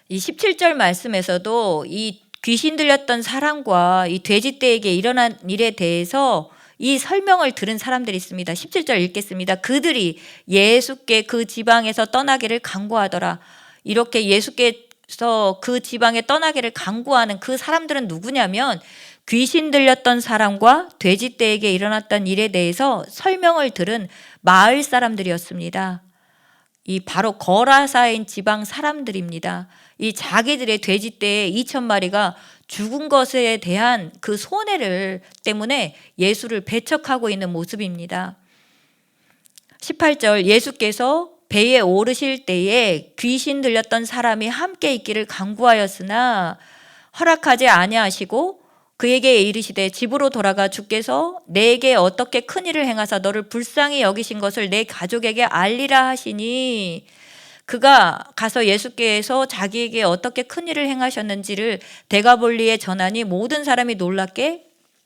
이 17절 말씀에서도 이 귀신 들렸던 사람과 이 돼지떼에게 일어난 일에 대해서 이 설명을 들은 사람들이 있습니다. 17절 읽겠습니다. 그들이 예수께 그 지방에서 떠나기를 간구하더라. 이렇게 예수께서 그 지방에 떠나기를 간구하는 그 사람들은 누구냐면 귀신 들렸던 사람과 돼지떼에게 일어났던 일에 대해서 설명을 들은 마을 사람들이었습니다. 이 바로 거라사인 지방 사람들입니다. 이 자기들의 돼지떼 2,000마리가 죽은 것에 대한 그 손해를 때문에 예수를 배척하고 있는 모습입니다. 18절 예수께서 배에 오르실 때에 귀신 들렸던 사람이 함께 있기를 간구하였으나 허락하지 아니하시고 그에게 이르시되 집으로 돌아가 주께서 내게 어떻게 큰 일을 행하사 너를 불쌍히 여기신 것을 내 가족에게 알리라 하시니 그가 가서 예수께서 자기에게 어떻게 큰 일을 행하셨는지를 데가볼리에 전하니 모든 사람이 놀랍게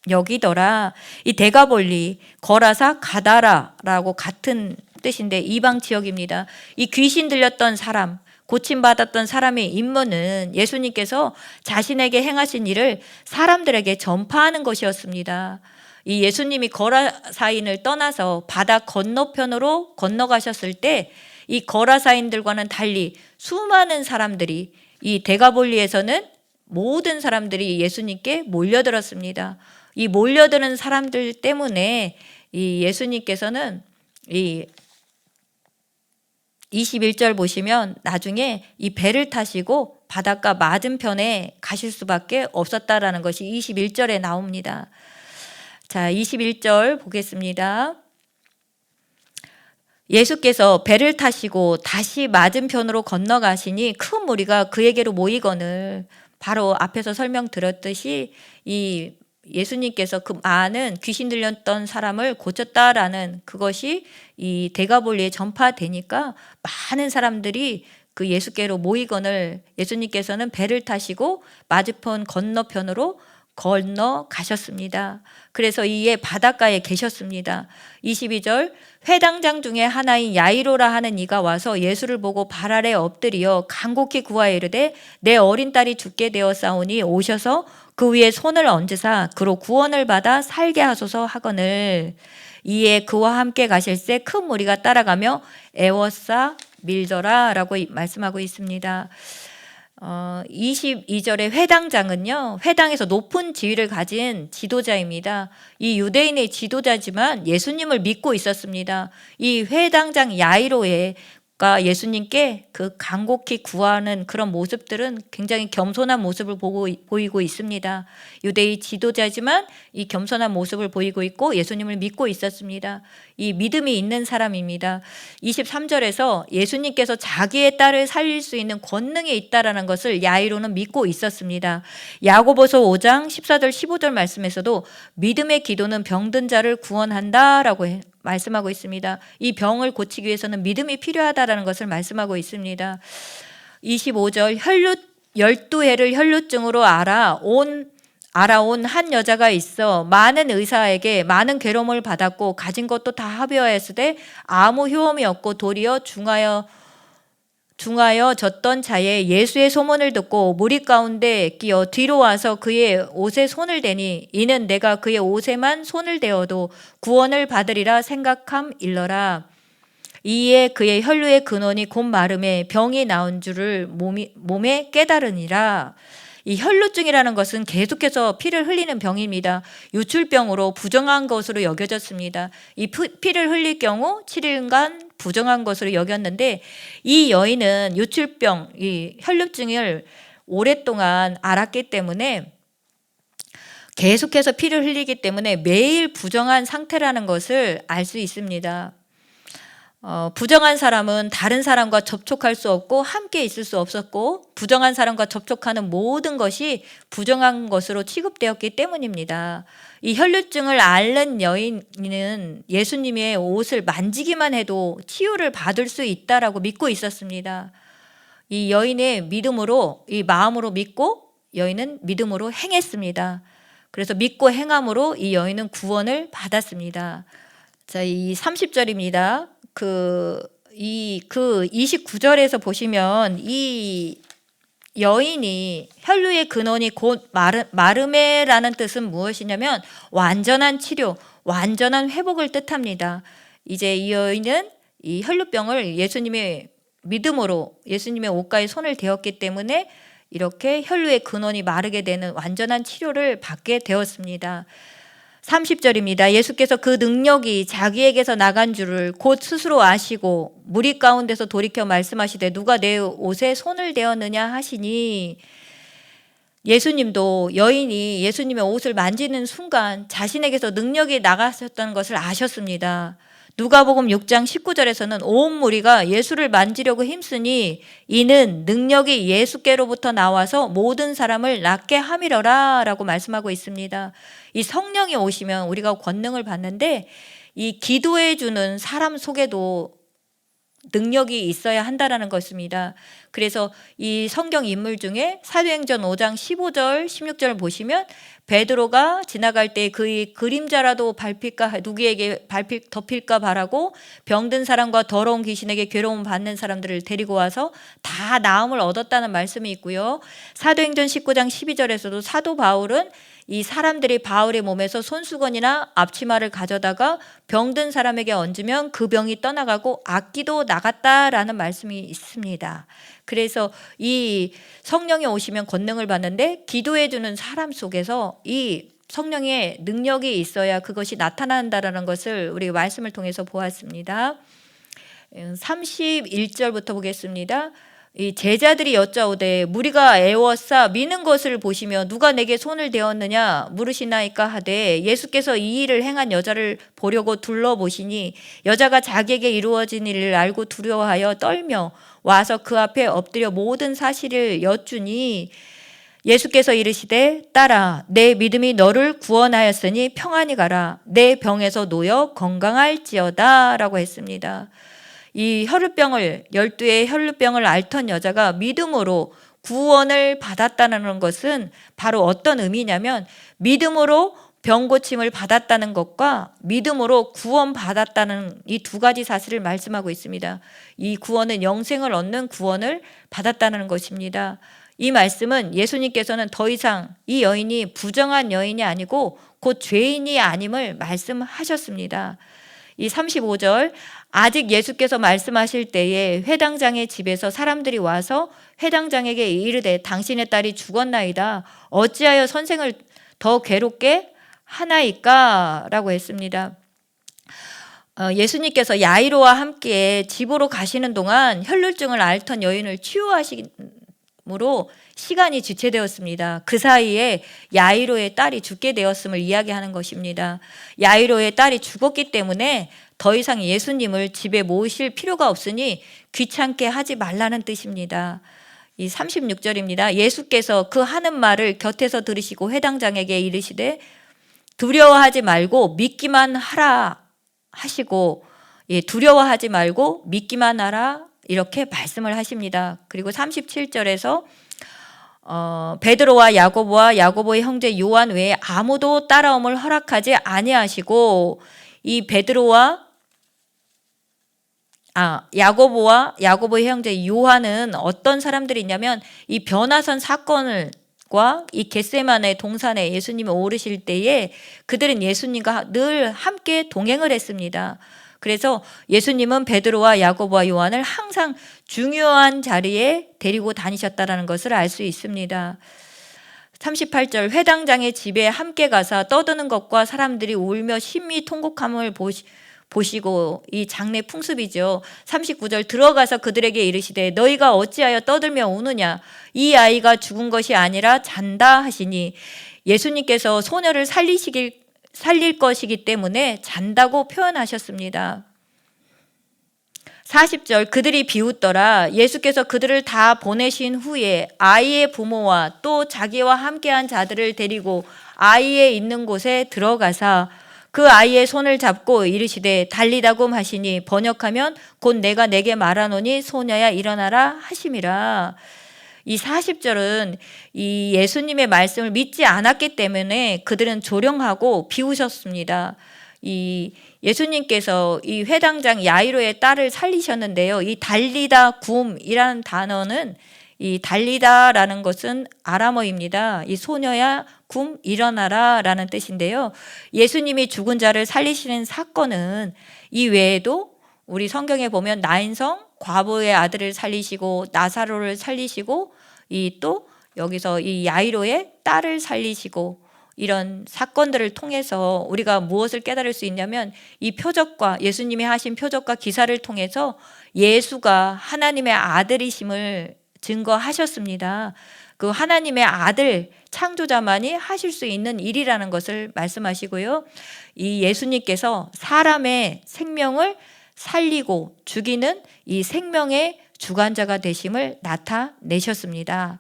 여기더라. 이 데가볼리, 거라사, 가다라라고 같은 뜻인데 이방 지역입니다. 이 귀신 들렸던 사람, 고침받았던 사람의 임무는 예수님께서 자신에게 행하신 일을 사람들에게 전파하는 것이었습니다. 이 예수님이 거라사인을 떠나서 바다 건너편으로 건너가셨을 때 이 거라사인들과는 달리 수많은 사람들이 이 데가볼리에서는 모든 사람들이 예수님께 몰려들었습니다. 이 몰려드는 사람들 때문에 이 예수님께서는 이 21절 보시면 나중에 이 배를 타시고 바닷가 맞은편에 가실 수밖에 없었다라는 것이 21절에 나옵니다. 자, 21절 보겠습니다. 예수께서 배를 타시고 다시 맞은편으로 건너가시니 큰 무리가 그에게로 모이거늘 바로 앞에서 설명드렸듯이 이 예수님께서 그 많은 귀신 들렸던 사람을 고쳤다라는 그것이 이 데가볼리에 전파되니까 많은 사람들이 그 예수께로 모이거늘 예수님께서는 배를 타시고 맞은편 건너편으로 건너가셨습니다. 그래서 이에 바닷가에 계셨습니다. 22절 회당장 중에 하나인 야이로라 하는 이가 와서 예수를 보고 발 아래 엎드리어 간곡히 구하여 이르되 내 어린 딸이 죽게 되었사오니 오셔서 그 위에 손을 얹으사 그로 구원을 받아 살게 하소서 하거늘 이에 그와 함께 가실새 큰 무리가 따라가며 애워싸 밀더라 라고 말씀하고 있습니다. 22절의 회당장은요, 회당에서 높은 지위를 가진 지도자입니다. 이 유대인의 지도자지만 예수님을 믿고 있었습니다. 이 회당장 야이로가 예수님께 그 간곡히 구하는 그런 모습들은 굉장히 겸손한 모습을 보이고 있습니다. 유대의 지도자지만 이 겸손한 모습을 보이고 있고 예수님을 믿고 있었습니다. 이 믿음이 있는 사람입니다. 23절에서 예수님께서 자기의 딸을 살릴 수 있는 권능이 있다라는 것을 야이로는 믿고 있었습니다. 야고보서 5장 14절 15절 말씀에서도 믿음의 기도는 병든 자를 구원한다라고 말씀하고 있습니다. 이 병을 고치기 위해서는 믿음이 필요하다라는 것을 말씀하고 있습니다. 25절 12해를 혈루증으로 알아온 한 여자가 있어 많은 의사에게 많은 괴로움을 받았고 가진 것도 다 합의하였으되 아무 효험이 없고 도리어 중하여 졌던 자의 예수의 소문을 듣고 무리 가운데 끼어 뒤로 와서 그의 옷에 손을 대니 이는 내가 그의 옷에만 손을 대어도 구원을 받으리라 생각함일러라. 이에 그의 혈루의 근원이 곧 마름에 병이 나온 줄을 몸에 깨달으니라. 이 혈루증이라는 것은 계속해서 피를 흘리는 병입니다. 유출병으로 부정한 것으로 여겨졌습니다. 이 피를 흘릴 경우 7일간 부정한 것으로 여겼는데 이 여인은 유출병, 이 혈루증을 오랫동안 앓았기 때문에 계속해서 피를 흘리기 때문에 매일 부정한 상태라는 것을 알 수 있습니다. 부정한 사람은 다른 사람과 접촉할 수 없고 함께 있을 수 없었고 부정한 사람과 접촉하는 모든 것이 부정한 것으로 취급되었기 때문입니다. 이 혈루증을 앓는 여인은 예수님의 옷을 만지기만 해도 치유를 받을 수 있다라고 믿고 있었습니다. 이 여인의 믿음으로, 이 마음으로 믿고 여인은 믿음으로 행했습니다. 그래서 믿고 행함으로 이 여인은 구원을 받았습니다. 자, 이 30절입니다. 그 29절에서 보시면 이 여인이 혈루의 근원이 곧 마르메라는 뜻은 무엇이냐면 완전한 치료, 완전한 회복을 뜻합니다. 이제 이 여인은 이 혈루병을 예수님의 믿음으로 예수님의 옷가에 손을 대었기 때문에 이렇게 혈루의 근원이 마르게 되는 완전한 치료를 받게 되었습니다. 30절입니다. 예수께서 그 능력이 자기에게서 나간 줄을 곧 스스로 아시고 무리 가운데서 돌이켜 말씀하시되 누가 내 옷에 손을 대었느냐 하시니 예수님도 여인이 예수님의 옷을 만지는 순간 자신에게서 능력이 나가셨다는 것을 아셨습니다. 누가복음 6장 19절에서는 온 무리가 예수를 만지려고 힘쓰니 이는 능력이 예수께로부터 나와서 모든 사람을 낫게 함이러라 라고 말씀하고 있습니다. 이 성령이 오시면 우리가 권능을 받는데 이 기도해 주는 사람 속에도 능력이 있어야 한다라는 것입니다. 그래서 이 성경 인물 중에 사도행전 5장 15절 16절을 보시면 베드로가 지나갈 때 그의 그림자라도 밟힐까 누구에게 덮일까 바라고 병든 사람과 더러운 귀신에게 괴로움 받는 사람들을 데리고 와서 다 나음을 얻었다는 말씀이 있고요. 사도행전 19장 12절에서도 사도 바울은 이 사람들이 바울의 몸에서 손수건이나 앞치마를 가져다가 병든 사람에게 얹으면 그 병이 떠나가고 악기도 나갔다라는 말씀이 있습니다. 그래서 이 성령이 오시면 권능을 받는데 기도해 주는 사람 속에서 이 성령의 능력이 있어야 그것이 나타난다라는 것을 우리 말씀을 통해서 보았습니다. 31절부터 보겠습니다. 이 제자들이 여짜오되 무리가 애워싸 미는 것을 보시며 누가 내게 손을 대었느냐 물으시나이까 하되 예수께서 이 일을 행한 여자를 보려고 둘러보시니 여자가 자기에게 이루어진 일을 알고 두려워하여 떨며 와서 그 앞에 엎드려 모든 사실을 여쭈니 예수께서 이르시되 딸아 내 믿음이 너를 구원하였으니 평안히 가라 내 병에서 놓여 건강할지어다 라고 했습니다. 이 혈루병을 12의 혈루병을 앓던 여자가 믿음으로 구원을 받았다는 것은 바로 어떤 의미냐면 믿음으로 병 고침을 받았다는 것과 믿음으로 구원 받았다는 이 두 가지 사실을 말씀하고 있습니다. 이 구원은 영생을 얻는 구원을 받았다는 것입니다. 이 말씀은 예수님께서는 더 이상 이 여인이 부정한 여인이 아니고 곧 죄인이 아님을 말씀하셨습니다. 이 35절 아직 예수께서 말씀하실 때에 회당장의 집에서 사람들이 와서 회당장에게 이르되 당신의 딸이 죽었나이다. 어찌하여 선생을 더 괴롭게 하나이까? 라고 했습니다. 예수님께서 야이로와 함께 집으로 가시는 동안 혈루증을 앓던 여인을 치유하심으로 시간이 지체되었습니다. 그 사이에 야이로의 딸이 죽게 되었음을 이야기하는 것입니다. 야이로의 딸이 죽었기 때문에 더 이상 예수님을 집에 모실 필요가 없으니 귀찮게 하지 말라는 뜻입니다. 이 36절입니다. 예수께서 그 하는 말을 곁에서 들으시고 회당장에게 이르시되 두려워하지 말고 믿기만 하라 하시고 두려워하지 말고 믿기만 하라 이렇게 말씀을 하십니다. 그리고 37절에서 베드로와 야고보의 형제 요한 외에 아무도 따라옴을 허락하지 아니하시고 이 베드로와 야고보의 형제 요한은 어떤 사람들이냐면 이 변화선 사건과 이 겟세마네 동산에 예수님이 오르실 때에 그들은 예수님과 늘 함께 동행을 했습니다. 그래서 예수님은 베드로와 야고보와 요한을 항상 중요한 자리에 데리고 다니셨다는 것을 알 수 있습니다. 38절 회당장의 집에 함께 가서 떠드는 것과 사람들이 울며 심히 통곡함을 보시고 이 장례 풍습이죠. 39절 들어가서 그들에게 이르시되 너희가 어찌하여 떠들며 우느냐 이 아이가 죽은 것이 아니라 잔다 하시니 예수님께서 소녀를 살릴 것이기 때문에 잔다고 표현하셨습니다. 40절 그들이 비웃더라. 예수께서 그들을 다 보내신 후에 아이의 부모와 또 자기와 함께한 자들을 데리고 아이의 있는 곳에 들어가사 그 아이의 손을 잡고 이르시되 달리다굼 하시니 번역하면 곧 내가 내게 말하노니 소녀야 일어나라 하심이라. 이 40절은 이 예수님의 말씀을 믿지 않았기 때문에 그들은 조롱하고 비웃었습니다. 이 예수님께서 이 회당장 야이로의 딸을 살리셨는데요. 이 달리다 굼이라는 단어는 이 달리다라는 것은 아람어입니다. 이 소녀야 굼 일어나라라는 뜻인데요. 예수님이 죽은 자를 살리시는 사건은 이 외에도 우리 성경에 보면 나인성 과부의 아들을 살리시고 나사로를 살리시고 이 또 여기서 이 야이로의 딸을 살리시고 이런 사건들을 통해서 우리가 무엇을 깨달을 수 있냐면 이 표적과 예수님이 하신 표적과 기사를 통해서 예수가 하나님의 아들이심을 증거하셨습니다. 그 하나님의 아들 창조자만이 하실 수 있는 일이라는 것을 말씀하시고요. 이 예수님께서 사람의 생명을 살리고 죽이는 이 생명의 주관자가 되심을 나타내셨습니다.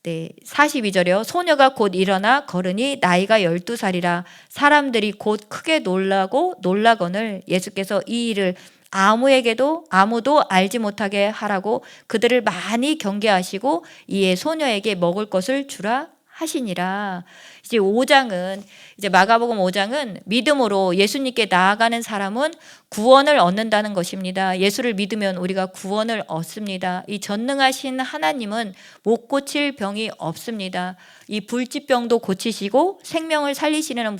네, 42절이요. 소녀가 곧 일어나 걸으니 나이가 12살이라 사람들이 곧 크게 놀라거늘 예수께서 이 일을 아무도 알지 못하게 하라고 그들을 많이 경계하시고 이에 소녀에게 먹을 것을 주라 하시니라. 이제 5장은 이제 마가복음 5장은 믿음으로 예수님께 나아가는 사람은 구원을 얻는다는 것입니다. 예수를 믿으면 우리가 구원을 얻습니다. 이 전능하신 하나님은 못 고칠 병이 없습니다. 이 불치병도 고치시고 생명을 살리시는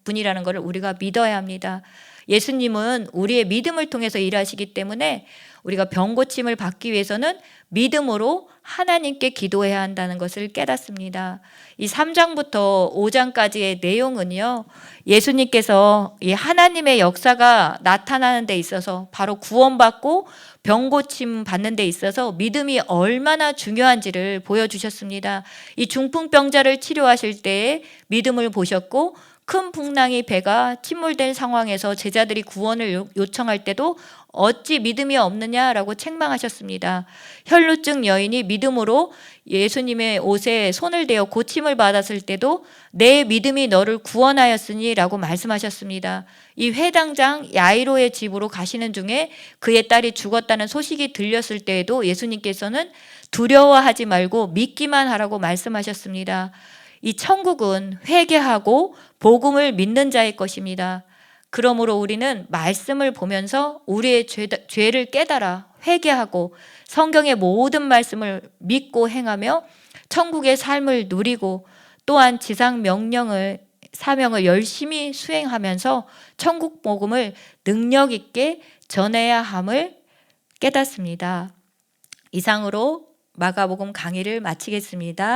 분이라는 것을 우리가 믿어야 합니다. 예수님은 우리의 믿음을 통해서 일하시기 때문에 우리가 병 고침을 받기 위해서는 믿음으로 하나님께 기도해야 한다는 것을 깨닫습니다. 이 3장부터 5장까지의 내용은요, 예수님께서 이 하나님의 역사가 나타나는 데 있어서 바로 구원받고 병 고침 받는 데 있어서 믿음이 얼마나 중요한지를 보여주셨습니다. 이 중풍병자를 치료하실 때에 믿음을 보셨고 큰 풍랑이 배가 침몰된 상황에서 제자들이 구원을 요청할 때도 어찌 믿음이 없느냐라고 책망하셨습니다. 혈루증 여인이 믿음으로 예수님의 옷에 손을 대어 고침을 받았을 때도 내 믿음이 너를 구원하였으니 라고 말씀하셨습니다. 이 회당장 야이로의 집으로 가시는 중에 그의 딸이 죽었다는 소식이 들렸을 때에도 예수님께서는 두려워하지 말고 믿기만 하라고 말씀하셨습니다. 이 천국은 회개하고 복음을 믿는 자의 것입니다. 그러므로 우리는 말씀을 보면서 우리의 죄를 깨달아 회개하고 성경의 모든 말씀을 믿고 행하며 천국의 삶을 누리고 또한 지상 사명을 열심히 수행하면서 천국 복음을 능력 있게 전해야 함을 깨닫습니다. 이상으로 마가복음 강의를 마치겠습니다.